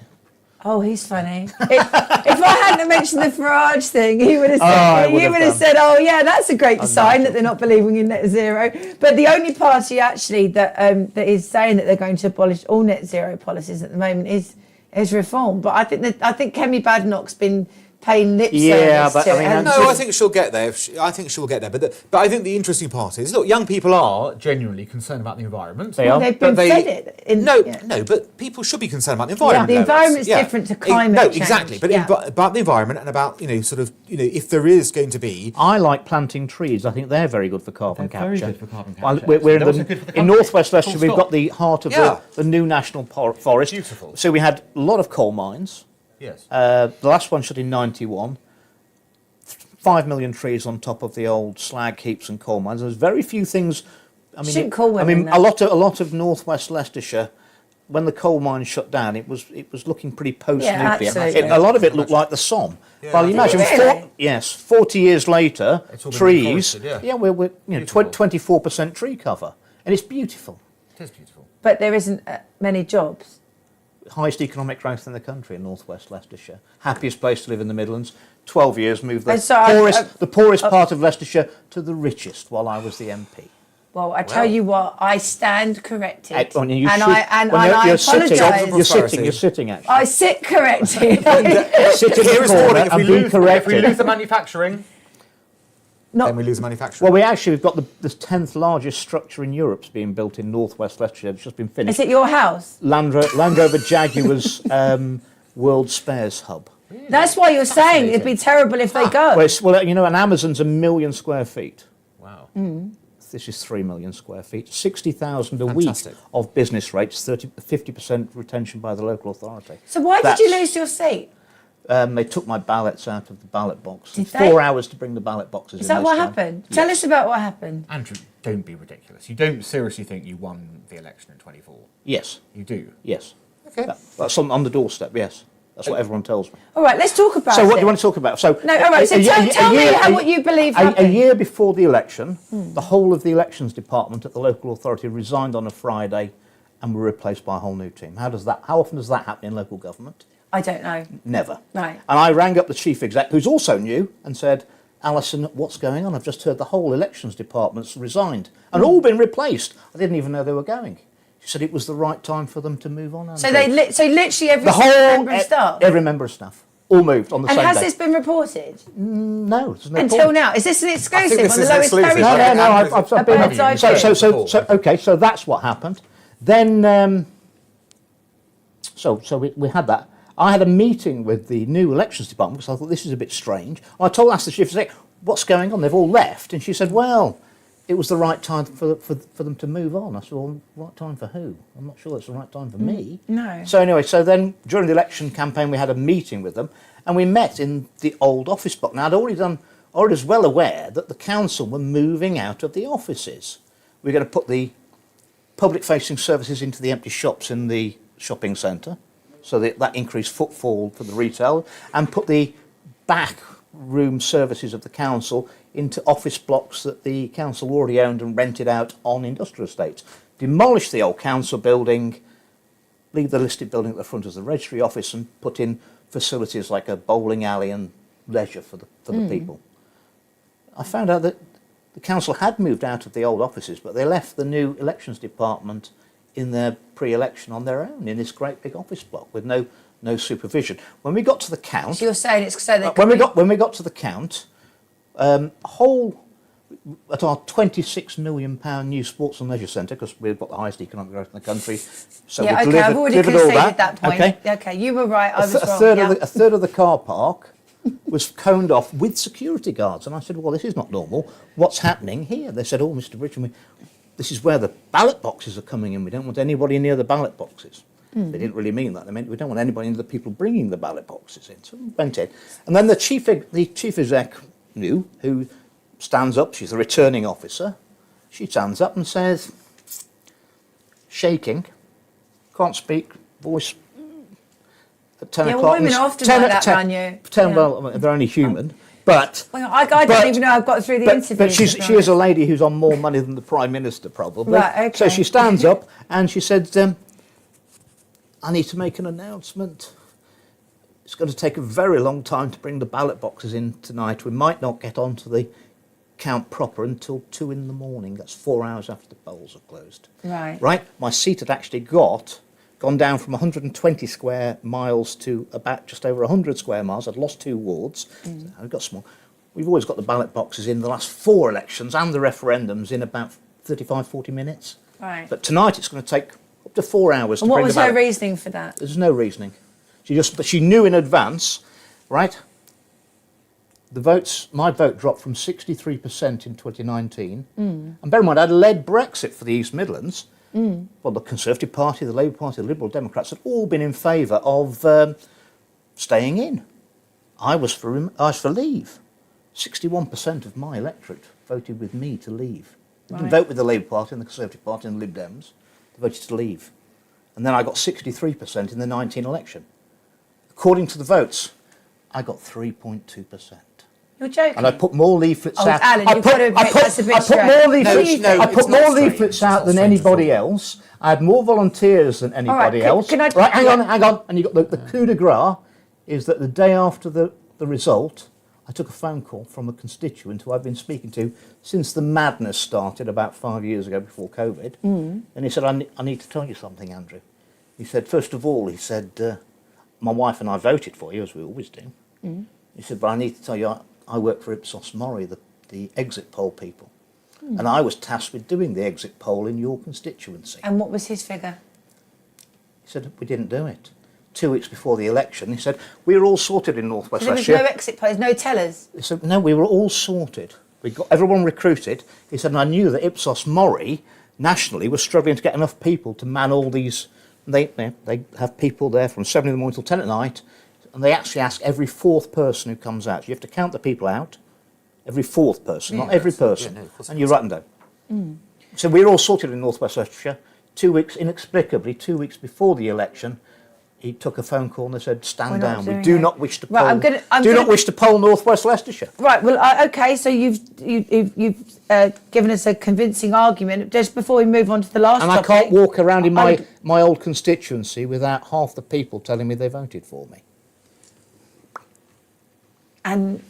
Oh, he's funny. if I hadn't mentioned the Farage thing, he would have I said, would have done. "Oh yeah, that's a great sign that they're not believing in net zero." But the only party actually that is saying that they're going to abolish all net zero policies at the moment is Reform. But I think Kemi Badenoch's been paying lip Yeah, service but to I it. mean, hasn't No, she? I think she'll get there. I think she'll get there. But I think the interesting part is, look, young people are genuinely concerned about the environment. They are. They've been But fed it. No, but people should be concerned about the environment. the Lois. environment's different to climate No, change. exactly. But Yeah. about the environment and about if there is going to be. I like planting trees. I think they're very good for carbon They're very capture. good for carbon Well, capture. we're They're also good for the in country. northwest Leicestershire. Full We've stop. got the heart of Yeah. the new national forest. Beautiful. So we had a lot of coal mines. Yes. The last one shut in '91. 5 million trees on top of the old slag heaps and coal mines. There's very few things. I mean, Shouldn't call I women mean, that. a lot of northwest Leicestershire. When the coal mines shut down, it was looking pretty post-nuclear. absolutely. A lot of it looked like the Somme. Yeah, well, you I imagine, think it is. 40 years later, It's all been trees. reforested, yeah. We're Beautiful. 24% tree cover, and it's beautiful. It is beautiful. But there isn't many jobs. Highest economic growth in the country in northwest Leicestershire. Happiest place to live in the Midlands. 12 years moved the So the poorest part of Leicestershire to the richest while I was the MP. Well, I tell you what, I stand corrected, And you and should- I when you're sitting, apologise. you're sitting actually. I sit corrected. Sit in the Here is corner warning: if and we be lose corrected. the manufacturing, Not- then we lose manufacturing. Well, we've got the 10th largest structure in Europe's being built in northwest Leicestershire. It's just been Is finished. it your house? Land Rover Jaguar's World Spares Hub. That's why you're saying it'd be terrible if they go. Well, and Amazon's 1 million square feet. Wow. This is 3 million square feet. 60,000 a week Fantastic. of business rates, 50% retention by the local authority. So why did That's- you lose your seat? They took my ballots out of the ballot box. Did It's they? 4 hours to bring the ballot boxes Is in that this what time. happened? Yes. Tell us about what happened. Andrew, don't be ridiculous. You don't seriously think you won the election in 24? Yes, You do? yes. Okay. That's on the doorstep, yes. That's what everyone tells me. All right, let's talk about So it. what do you want to talk about? So No, all right, so tell me what you believe A happened. year before the election, the whole of the elections department at the local authority resigned on a Friday and were replaced by a whole new team. How often does that happen in local government? I don't know. Never. Right. And I rang up the chief exec, who's also new, and said, Alison, what's going on? I've just heard the whole elections department's resigned and all been replaced. I didn't even know they were going. She said it was the right time for them to move on. So Andrew. so literally every the whole member of staff. every member of staff all moved on the And same has day. this been reported No, there's no until point. now? Is this an exclusive this on the is Lois exclusive. Perry No, show? no, no, A bird's eye view. Okay, so that's what happened. Then, so we had that. I had a meeting with the new elections department because I thought this is a bit strange. I asked the chief exec, what's going on? They've all left. And she said, well, it was the right time for them to move on. I said, well, right time for who? I'm not sure it's the right time for me. No. So anyway, so then during the election campaign, we had a meeting with them and we met in the old office block. Now, I was well aware that the council were moving out of the offices. We're going to put the public-facing services into the empty shops in the shopping centre, so that increased footfall for the retail, and put the back room services of the council into office blocks that the council already owned and rented out on industrial estates. Demolish the old council building, leave the listed building at the front as the registry office, and put in facilities like a bowling alley and leisure for the people. I found out that the council had moved out of the old offices, but they left the new elections department in their pre-election on their own in this great big office block with no supervision. When we got to the count, So you're saying it's so they when we got to the count, at our £26 million new sports and leisure centre, because we've got the highest economic growth in the country, so yeah, we okay, I've already delivered all conceded that point. Okay, Okay, you were right, I was wrong. a third of the car park was coned off with security guards, and I said, well, this is not normal. What's happening here? They said, oh, Mr. Bridgen, this is where the ballot boxes are coming in. We don't want anybody near the ballot boxes. They didn't really mean that. They meant we don't want anybody near the people bringing the ballot boxes in. So we went in. And then the chief exec knew, who stands up, she's the returning officer, she stands up and says, shaking, can't speak, voice at 10 Yeah, o'clock. well, women are often like that, aren't you? Yeah. Well, they're only human. But Well, I don't even know I've got through the interview. but she is a lady who's on more money than the Prime Minister, probably. Right, okay. So she stands up and she said, I need to make an announcement. It's going to take a very long time to bring the ballot boxes in tonight. We might not get onto the count proper until 2 in the morning. That's 4 hours after the polls are closed. Right. Right? My seat had actually gone down from 120 square miles to about just over 100 square miles. I'd lost 2 wards. So I've got small. We've always got the ballot boxes in the last 4 elections and the referendums in about 35, 40 minutes. Right. But tonight it's going to take up to 4 hours And to what bring was the her ballot. reasoning for that? There's no reasoning. But she knew in advance, right? My vote dropped from 63% in 2019. And bear in mind, I'd led Brexit for the East Midlands. Well, the Conservative Party, the Labour Party, the Liberal Democrats had all been in favour of staying in. I was for leave. 61% of my electorate voted with me to leave. They didn't vote with the Labour Party and the Conservative Party and the Lib Dems. They voted to leave. And then I got 63% in the 19 election. According to the votes, I got 3.2%. You're joking. And I put more leaflets Oh, out. Alan, you've got to admit that's a bit I put strange. more leaflets. No, I it's put not more strange. leaflets It's out not than strange at anybody all. else. I had more volunteers than anybody else. can I- Right, hang on. And you got the coup de grace is that the day after the result, I took a phone call from a constituent who I've been speaking to since the madness started about 5 years ago before COVID. And he said, I need to tell you something, Andrew. He said, first of all, he said, my wife and I voted for you, as we always do. He said, but I need to tell you, I work for Ipsos Mori, the exit poll people. And I was tasked with doing the exit poll in your constituency. And what was his figure? He said, we didn't do it. 2 weeks before the election, he said, we were all sorted in North West There was Leicestershire. no exit polls, no tellers. He said, no, we were all sorted. We got everyone recruited. He said, and I knew that Ipsos Mori, nationally, was struggling to get enough people to man all these. They have people there from 7 in the morning till 10 at night, and they actually ask every fourth person who comes out. You have to count the people out, every fourth person, not every person, and you write them down. So we're all sorted in North West Leicestershire. 2 weeks, inexplicably, 2 weeks before the election, he took a phone call and they said, "Stand down. We do not wish to poll. Not wish to poll North West Leicestershire." Right. Well, okay. So you've given us a convincing argument. Just before we move on to the last and topic, I can't walk around in my old constituency without half the people telling me they voted for me. And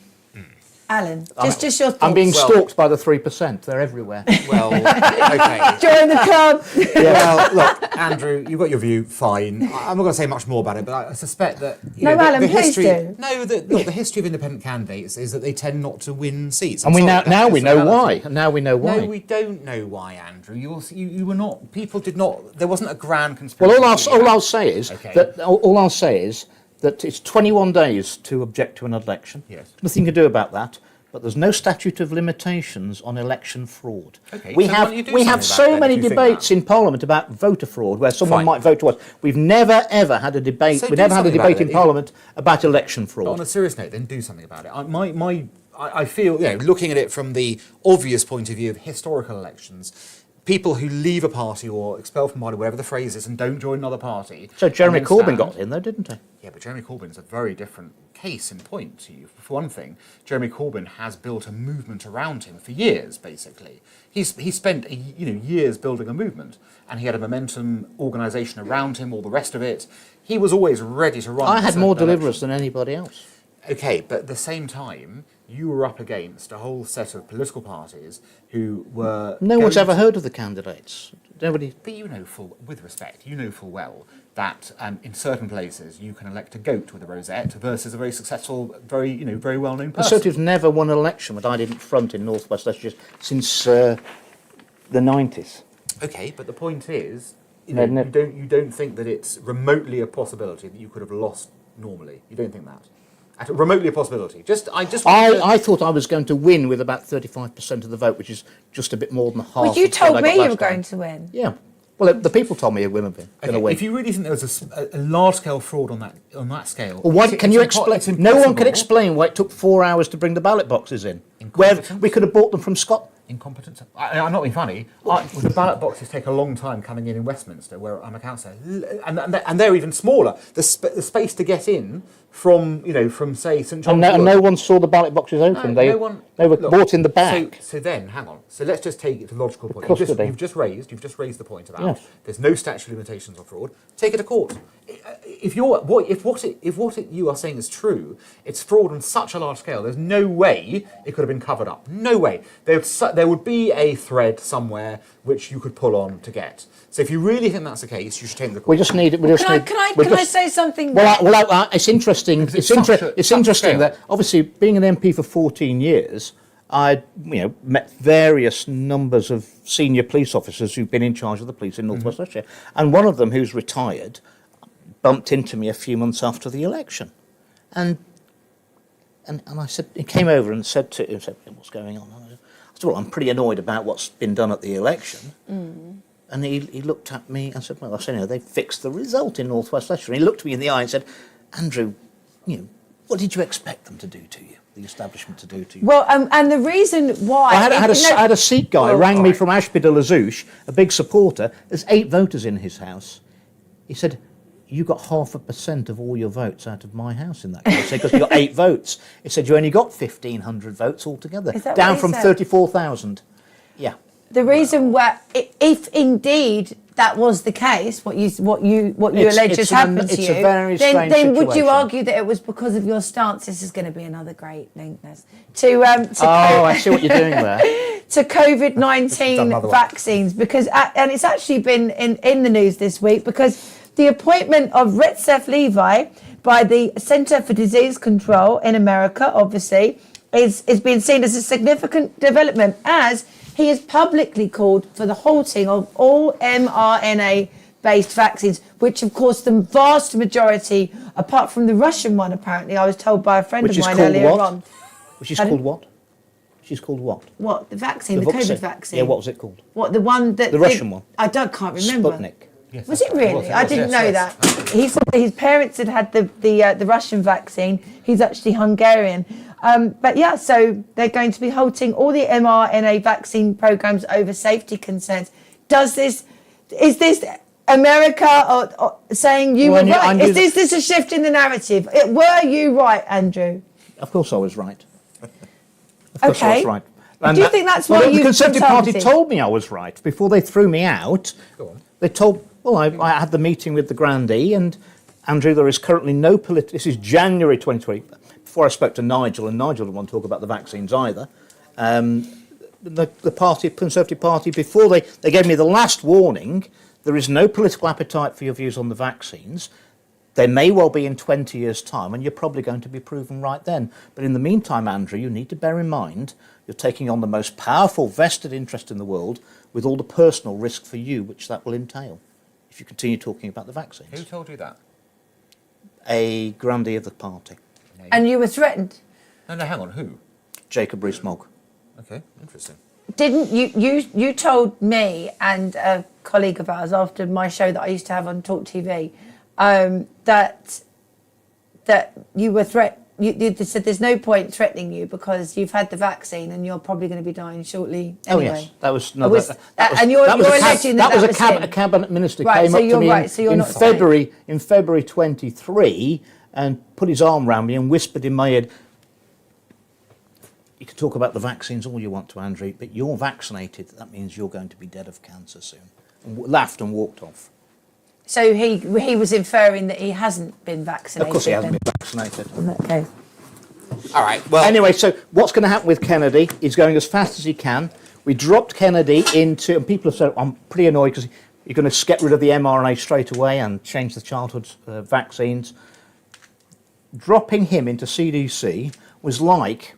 Alan, just your thoughts. I'm being stalked by the 3%. They're everywhere. Well, okay. Join the club. Well, look, Andrew, you've got your view, fine. I'm not going to say much more about it, but I suspect that Alan, the please history. do. No, the history of independent candidates is that they tend not to win seats. And now we know why. Now we know why. No, we don't know why, Andrew. You were not. People did not. There wasn't a grand conspiracy. Well, all I'll say is that it's 21 days to object to an election. Yes. Nothing to do about that. But there's no statute of limitations on election fraud. Okay, we so have so many debates in Parliament about voter fraud, where someone might vote twice. We've never ever had a debate. So we've never had a debate in Parliament about election fraud. But on a serious note, then do something about it. I feel, looking at it from the obvious point of view of historical elections, people who leave a party or expel from a party, whatever the phrase is, and don't join another party. So Jeremy Corbyn got in there, didn't he? Yeah, but Jeremy Corbyn is a very different case in point to you. For one thing, Jeremy Corbyn has built a movement around him for years, basically. He spent years building a movement, and he had a momentum organisation around him, all the rest of it. He was always ready to run. I had more deliverers than anybody else. Okay, but at the same time, you were up against a whole set of political parties who were... No one's ever heard of the candidates. Nobody. But with respect, you know full well that in certain places you can elect a goat with a rosette versus a very successful, very well-known person. The Conservatives never won an election that I didn't front in North West Leicestershire since the 90s. Okay, but the point is, you don't think that it's remotely a possibility that you could have lost normally. You don't think that? Remotely a possibility. I thought I was going to win with about 35% of the vote, which is just a bit more than half. Well, you told me you were going to win. Yeah. Well, the people told me going to win. If you really think there was a large-scale fraud on that scale, well, can you explain? No one can explain why it took 4 hours to bring the ballot boxes in. Where we could have bought them from Scotland. Incompetence. I'm not being funny. The ballot boxes take a long time coming in Westminster, where I'm a councillor, and they're even smaller. The space to get in from say St John's. And no one saw the ballot boxes open. They were bought in the back. So then, hang on. So let's just take it to the logical point. You've just raised the point about there's no statute of limitations on fraud. Take it to court. If what you are saying is true, it's fraud on such a large scale. There's no way it could have been covered up. No way. There would be a thread somewhere which you could pull on to get. So if you really think that's the case, you should take it to court. We just need it. Can I say something? Well, it's interesting. It's interesting that obviously being an MP for 14 years, I met various numbers of senior police officers who've been in charge of the police in North West Leicestershire, and one of them who's retired bumped into me a few months after the election, and I said, he came over and said to him, "What's going on?" I said, "Well, I'm pretty annoyed about what's been done at the election." And he looked at me and said, "Well, I said, they fixed the result in North West Leicestershire." And he looked me in the eye and said, "Andrew, what did you expect them to do to you? The establishment to do to you?" Well, and the reason why... I had a Sikh guy rang me from Ashby de la Zouch, a big supporter. There's 8 voters in his house. He said, "You got 0.5% of all your votes out of my house in that case, because you got 8 votes." He said, "You only got 1,500 votes altogether, down from 34,000. Yeah. The reason why, if indeed that was the case, what you allege has happened to you, then would you argue that it was because of your stance? This is going to be another great link I see what you're doing there. To COVID-19 vaccines, because and it's actually been in the news this week because the appointment of Retsef Levi by the Centre for Disease Control in America, obviously, is being seen as a significant development, as he has publicly called for the halting of all mRNA-based vaccines, which, of course, the vast majority, apart from the Russian one, apparently, I was told by a friend of mine earlier on. Which is called what? She's called what? What? The vaccine, the COVID vaccine. Yeah, what was it called? What, the one that... The Russian one. I can't remember. Sputnik. Yes, Was it really? it I was, didn't yes, know yes. that. He said that his parents had the Russian vaccine. He's actually Hungarian. But yeah, so they're going to be halting all the mRNA vaccine programs over safety concerns. Is this America or saying you were right? Is this a shift in the narrative? Were you right, Andrew? Of course I was right. Of course I was right. And do you think that's why the Conservative Party told me I was right before they threw me out? Go on. They told, well, I had the meeting with the Grandee, and Andrew, there is currently no this is January 2020. Before I spoke to Nigel, and Nigel didn't want to talk about the vaccines either. The party, Conservative Party, before they gave me the last warning, there is no political appetite for your views on the vaccines. There may well be in 20 years' time, and you're probably going to be proven right then. But in the meantime, Andrew, you need to bear in mind you're taking on the most powerful vested interest in the world with all the personal risk for you which that will entail if you continue talking about the vaccines. Who told you that? A Grandee of the party. And you were threatened? No, hang on, who? Jacob Rees-Mogg. Okay, interesting. Didn't you told me and a colleague of ours after my show that I used to have on Talk TV that you were you said there's no point threatening you because you've had the vaccine and you're probably going to be dying shortly anyway. Oh yes, that was and you're alleging that was a cabinet minister right, came so up to me in February 23 and put his arm around me and whispered in my ear, you can talk about the vaccines all you want to, Andrew, but you're vaccinated. That means you're going to be dead of cancer soon. And laughed and walked off. So he was inferring that he hasn't been vaccinated. Of course he hasn't been vaccinated. In that case. All right, well... Anyway, so what's going to happen with Kennedy? He's going as fast as he can. We dropped Kennedy into... And people have said, I'm pretty annoyed because you're going to get rid of the mRNA straight away and change the childhood vaccines. Dropping him into CDC was like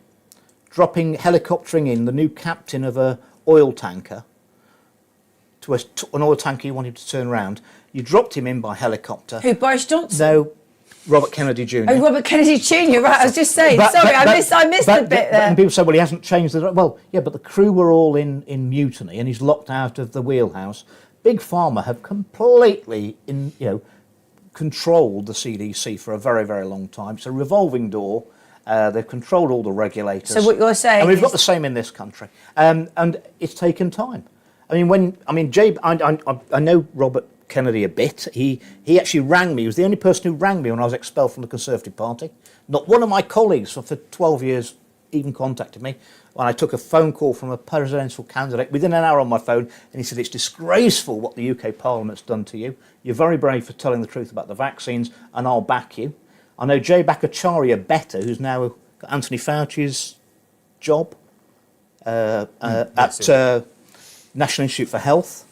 helicoptering in the new captain of an oil tanker to an oil tanker you wanted to turn around. You dropped him in by helicopter. Who, Boris Johnson? No, Robert Kennedy Jr. Oh, Robert Kennedy Jr., right, I was just saying. I missed a bit there. And people say, well, he hasn't changed the... Well, yeah, but the crew were all in mutiny and he's locked out of the wheelhouse. Big Pharma have completely controlled the CDC for a very, very long time. It's a revolving door. They've controlled all the regulators. So what you're saying and we've got the same in this country. And it's taken time. I know Robert Kennedy a bit. He actually rang me. He was the only person who rang me when I was expelled from the Conservative Party. Not one of my colleagues for 12 years even contacted me. When I took a phone call from a presidential candidate within an hour on my phone, and he said, it's disgraceful what the UK Parliament's done to you. You're very brave for telling the truth about the vaccines, and I'll back you. I know Jay Bhattacharya better, who's now got Anthony Fauci's job at National Institute for Health.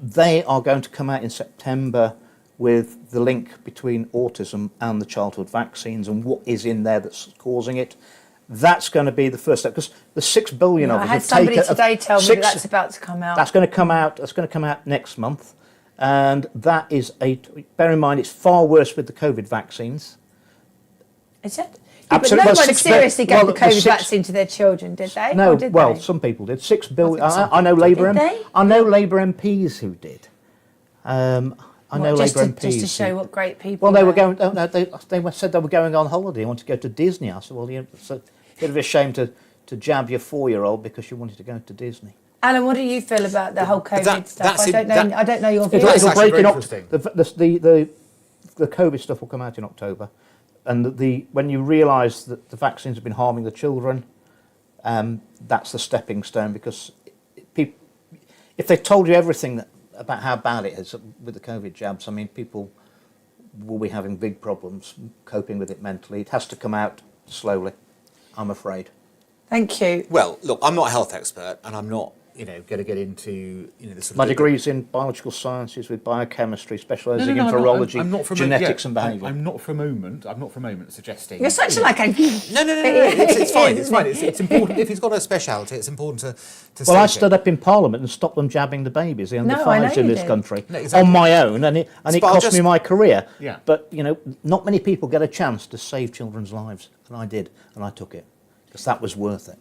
They are going to come out in September with the link between autism and the childhood vaccines and what is in there that's causing it. That's going to be the first step because the 6 billion of us. I had somebody today tell me that's about to come out. That's going to come out. That's going to come out next month, and that is bear in mind it's far worse with the COVID vaccines. Is it? Absolutely. But no one seriously gave the COVID vaccine to their children, did they? No, did well, they? some people did. 6 billion. I know Labour. I know Labour MPs who did. Just to show what great people. Well, they were going. Oh, no, they said they were going on holiday. They wanted to go to Disney. I said, well, it's a bit of a shame to jab your 4-year-old because you wanted to go to Disney. Alan, what do you feel about the whole COVID stuff? I don't know your views. It'll break in October. The COVID stuff will come out in October, and when you realise that the vaccines have been harming the children, that's the stepping stone. Because if they told you everything about how bad it is with the COVID jabs, I mean, people will be having big problems coping with it mentally. It has to come out slowly, I'm afraid. Thank you. Well, look, I'm not a health expert, and I'm not, going to get into, the sort of... My degree's in biological sciences with biochemistry, specialising in virology, genetics and behaviour. I'm not for a moment suggesting... You're such like a... No. It's fine. It's important. If he's got a speciality, it's important to Well, I stood up in Parliament and stopped them jabbing the babies, the under fives in this country, on my own, and it cost me my career. Yeah. But, not many people get a chance to save children's lives, and I did, and I took it, because that was worth it.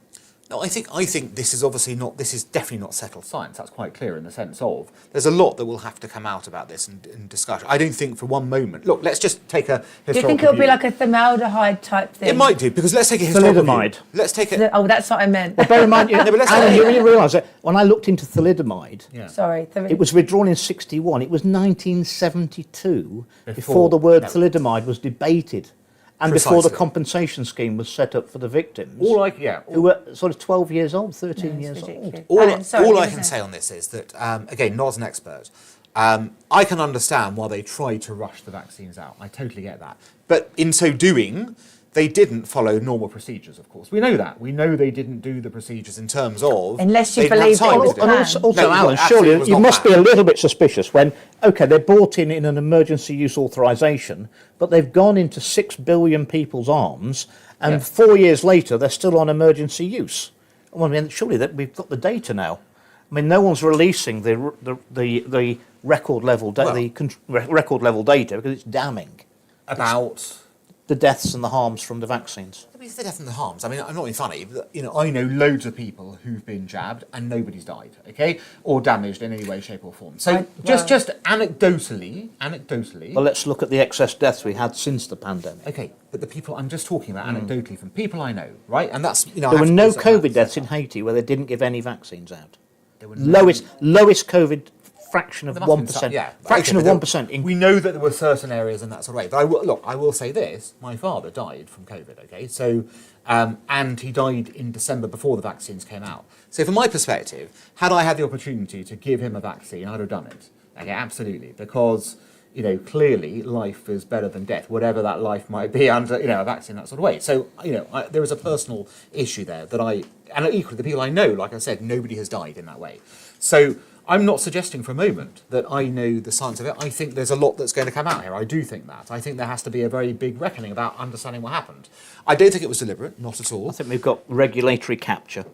No, I think this is obviously not. This is definitely not settled science. That's quite clear in the sense of there's a lot that will have to come out about this and discussion. I don't think for one moment. Look, let's just take a historical Do you think it'll view. be like a formaldehyde type thing? It might do because let's take a historical Thalidomide. view. Let's take it. Oh, that's what I meant. Bear in mind, but let's Alan, say- you realise that when I looked into thalidomide, Yeah. Sorry. it was withdrawn in 61. It was 1972 before Before- the word no. thalidomide was debated and before the Precisely. compensation scheme was set up for the victims, Yeah. who were sort of 12 years old, 13 it's years old. ridiculous. All, Alan, sorry, all you I were can saying. say on this is that, again, not as an expert, I can understand why they tried to rush the vaccines out. I totally get that. But in so doing, they didn't follow normal procedures, of course. We know that. We know they didn't do the procedures in terms of... Unless you they didn't have believe time it to was do And planned. also, No, it Alan, absolutely surely was you not must be planned. a little bit suspicious when, OK, they're brought in an emergency use authorisation, but they've gone into 6 billion people's arms, and Yeah. 4 years later they're still on emergency use. Well, I mean, surely that we've got the data now. I mean, no one's releasing the record level record level data because it's damning. About... The deaths and the harms from the vaccines. I mean, it's the death and the harms. I mean, I'm not being funny, but, I know loads of people who've been jabbed and nobody's died, okay? Or damaged in any way, shape or form. So just anecdotally... Well, let's look at the excess deaths we had since the pandemic. Okay, but the people I'm just talking about anecdotally from people I know, right? And that's, I There have were to no put that COVID aside. deaths in Haiti where they didn't give any vaccines out. There were no- Lowest COVID fraction of There must have been 1%. some- yeah, Fraction okay, of but 1%. In, we know that there were certain areas in that sort of way. But I will say this: my father died from COVID. Okay, so and he died in December before the vaccines came out. So from my perspective, had I had the opportunity to give him a vaccine, I'd have done it. Okay, absolutely, because clearly life is better than death, whatever that life might be under a vaccine, that sort of way. So there is a personal issue there that and equally the people I know, like I said, nobody has died in that way. So I'm not suggesting for a moment that I know the science of it. I think there's a lot that's going to come out here. I do think that. I think there has to be a very big reckoning about understanding what happened. I don't think it was deliberate, not at all. I think we've got regulatory capture.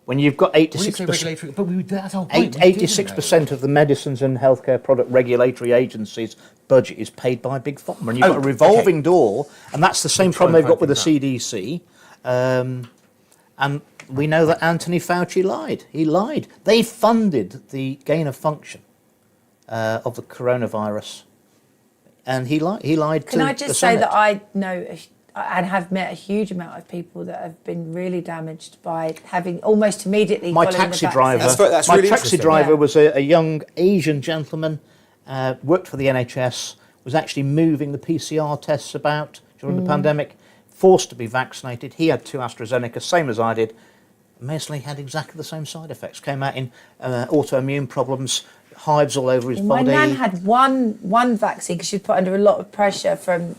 When you've got When you say 86%, regulatory, but that's our point. We didn't 86% of the medicines and healthcare product regulatory agencies' budget is paid by Big Pharma. And you've got a revolving door, and that's the same problem they've got with the CDC. And we know that Anthony Fauci lied. He lied. They funded the gain of function of the coronavirus. And he lied to Can I the just say Senate. that I know and have met a huge amount of people that have been really damaged by having almost immediately My following taxi the driver, vaccine. That's my really taxi interesting. driver Yeah. was a young Asian gentleman, worked for the NHS, was actually moving the PCR tests about during the pandemic, forced to be vaccinated. He had 2 AstraZeneca, same as I did. Amazingly, had exactly the same side effects. Came out in autoimmune problems, hives all over his My body. nan had one vaccine because she was put under a lot of pressure from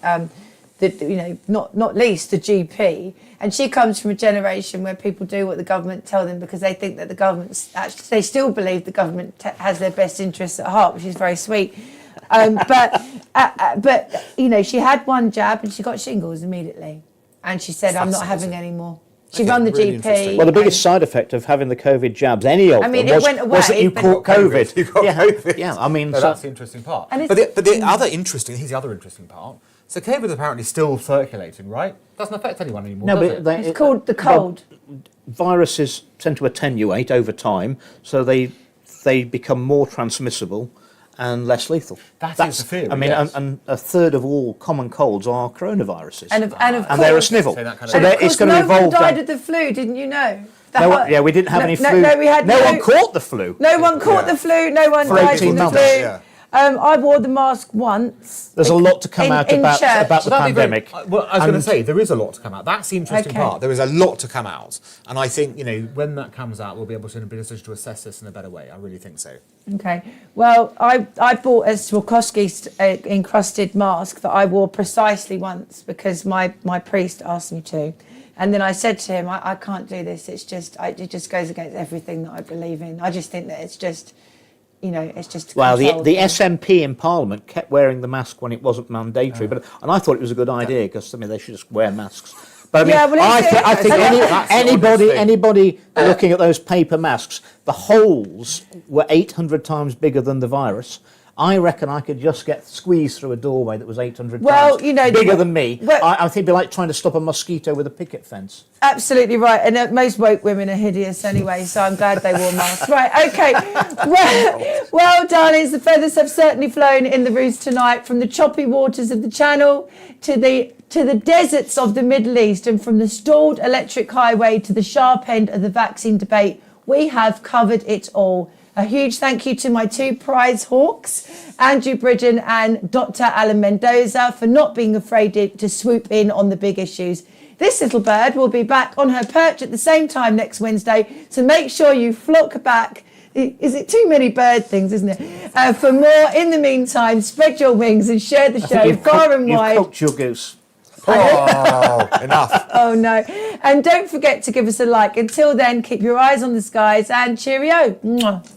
not least the GP, and she comes from a generation where people do what the government tell them because they think that the government's actually, they still believe the government has their best interests at heart, which is very sweet. But she had one jab and she got shingles immediately, and she said, "I'm not having any more." She Okay, run the really GP. interesting. Well, the biggest side effect of having the COVID jabs, any of I mean, them, it went was that away, you but- caught COVID. You got yeah, COVID. yeah. I mean, So so- that's the interesting part. And But the other interesting, here's the other interesting part. So COVID is apparently still circulating, right? Doesn't affect anyone anymore, no, does but it? they, It's called the cold. viruses tend to attenuate over time, so they become more transmissible and less lethal. That's the theory, I mean, yes. and a third of all common colds are coronaviruses, And of and course, they're a snivel. So that kind of- So And of it's course, going to no one evolve. died down- of the flu, didn't you know? yeah, we didn't have any flu. No, we had no one caught the flu. No one caught Yeah. the flu. No one For died 18 from the months. flu. Yeah. I wore the mask once. There's a lot to come out in about church. the Well, that'd be very- pandemic. well, I was going to And- say, there is a lot to come out. That's the interesting Okay. part. There is a lot to come out. And I think, when that comes out, we'll be able to be in a position to assess this in a better way. I really think so. Okay. Well, I bought a Swarovski encrusted mask that I wore precisely once because my priest asked me to. And then I said to him, I can't do this. It just goes against everything that I believe in. I just think that it's just, it's just. Well, the controlled. SNP in Parliament kept wearing the mask when it wasn't mandatory, and I thought it was a good idea because they should just wear masks. But I mean, Yeah, well, I think That's the honest thing. anybody looking at those paper masks, the holes were 800 times bigger than the virus. I reckon I could just get squeezed through a doorway that was 800 Well, times you know, bigger than me. well- I think it'd be like trying to stop a mosquito with a picket fence. Absolutely right. And most woke women are hideous anyway, so I'm glad they wore masks. Right, okay. Well, darlings, the feathers have certainly flown in the roost tonight, from the choppy waters of the Channel to the deserts of the Middle East, and from the stalled electric highway to the sharp end of the vaccine debate. We have covered it all. A huge thank you to my two prize hawks, Andrew Bridgen and Dr. Alan Mendoza, for not being afraid to swoop in on the big issues. This little bird will be back on her perch at the same time next Wednesday, so make sure you flock back. Is it too many bird things, isn't it? For more, in the meantime, spread your wings and share the show far and wide. You've cooked your goose. Oh, enough. Oh no. And don't forget to give us a like. Until then, keep your eyes on the skies and cheerio. Mwah.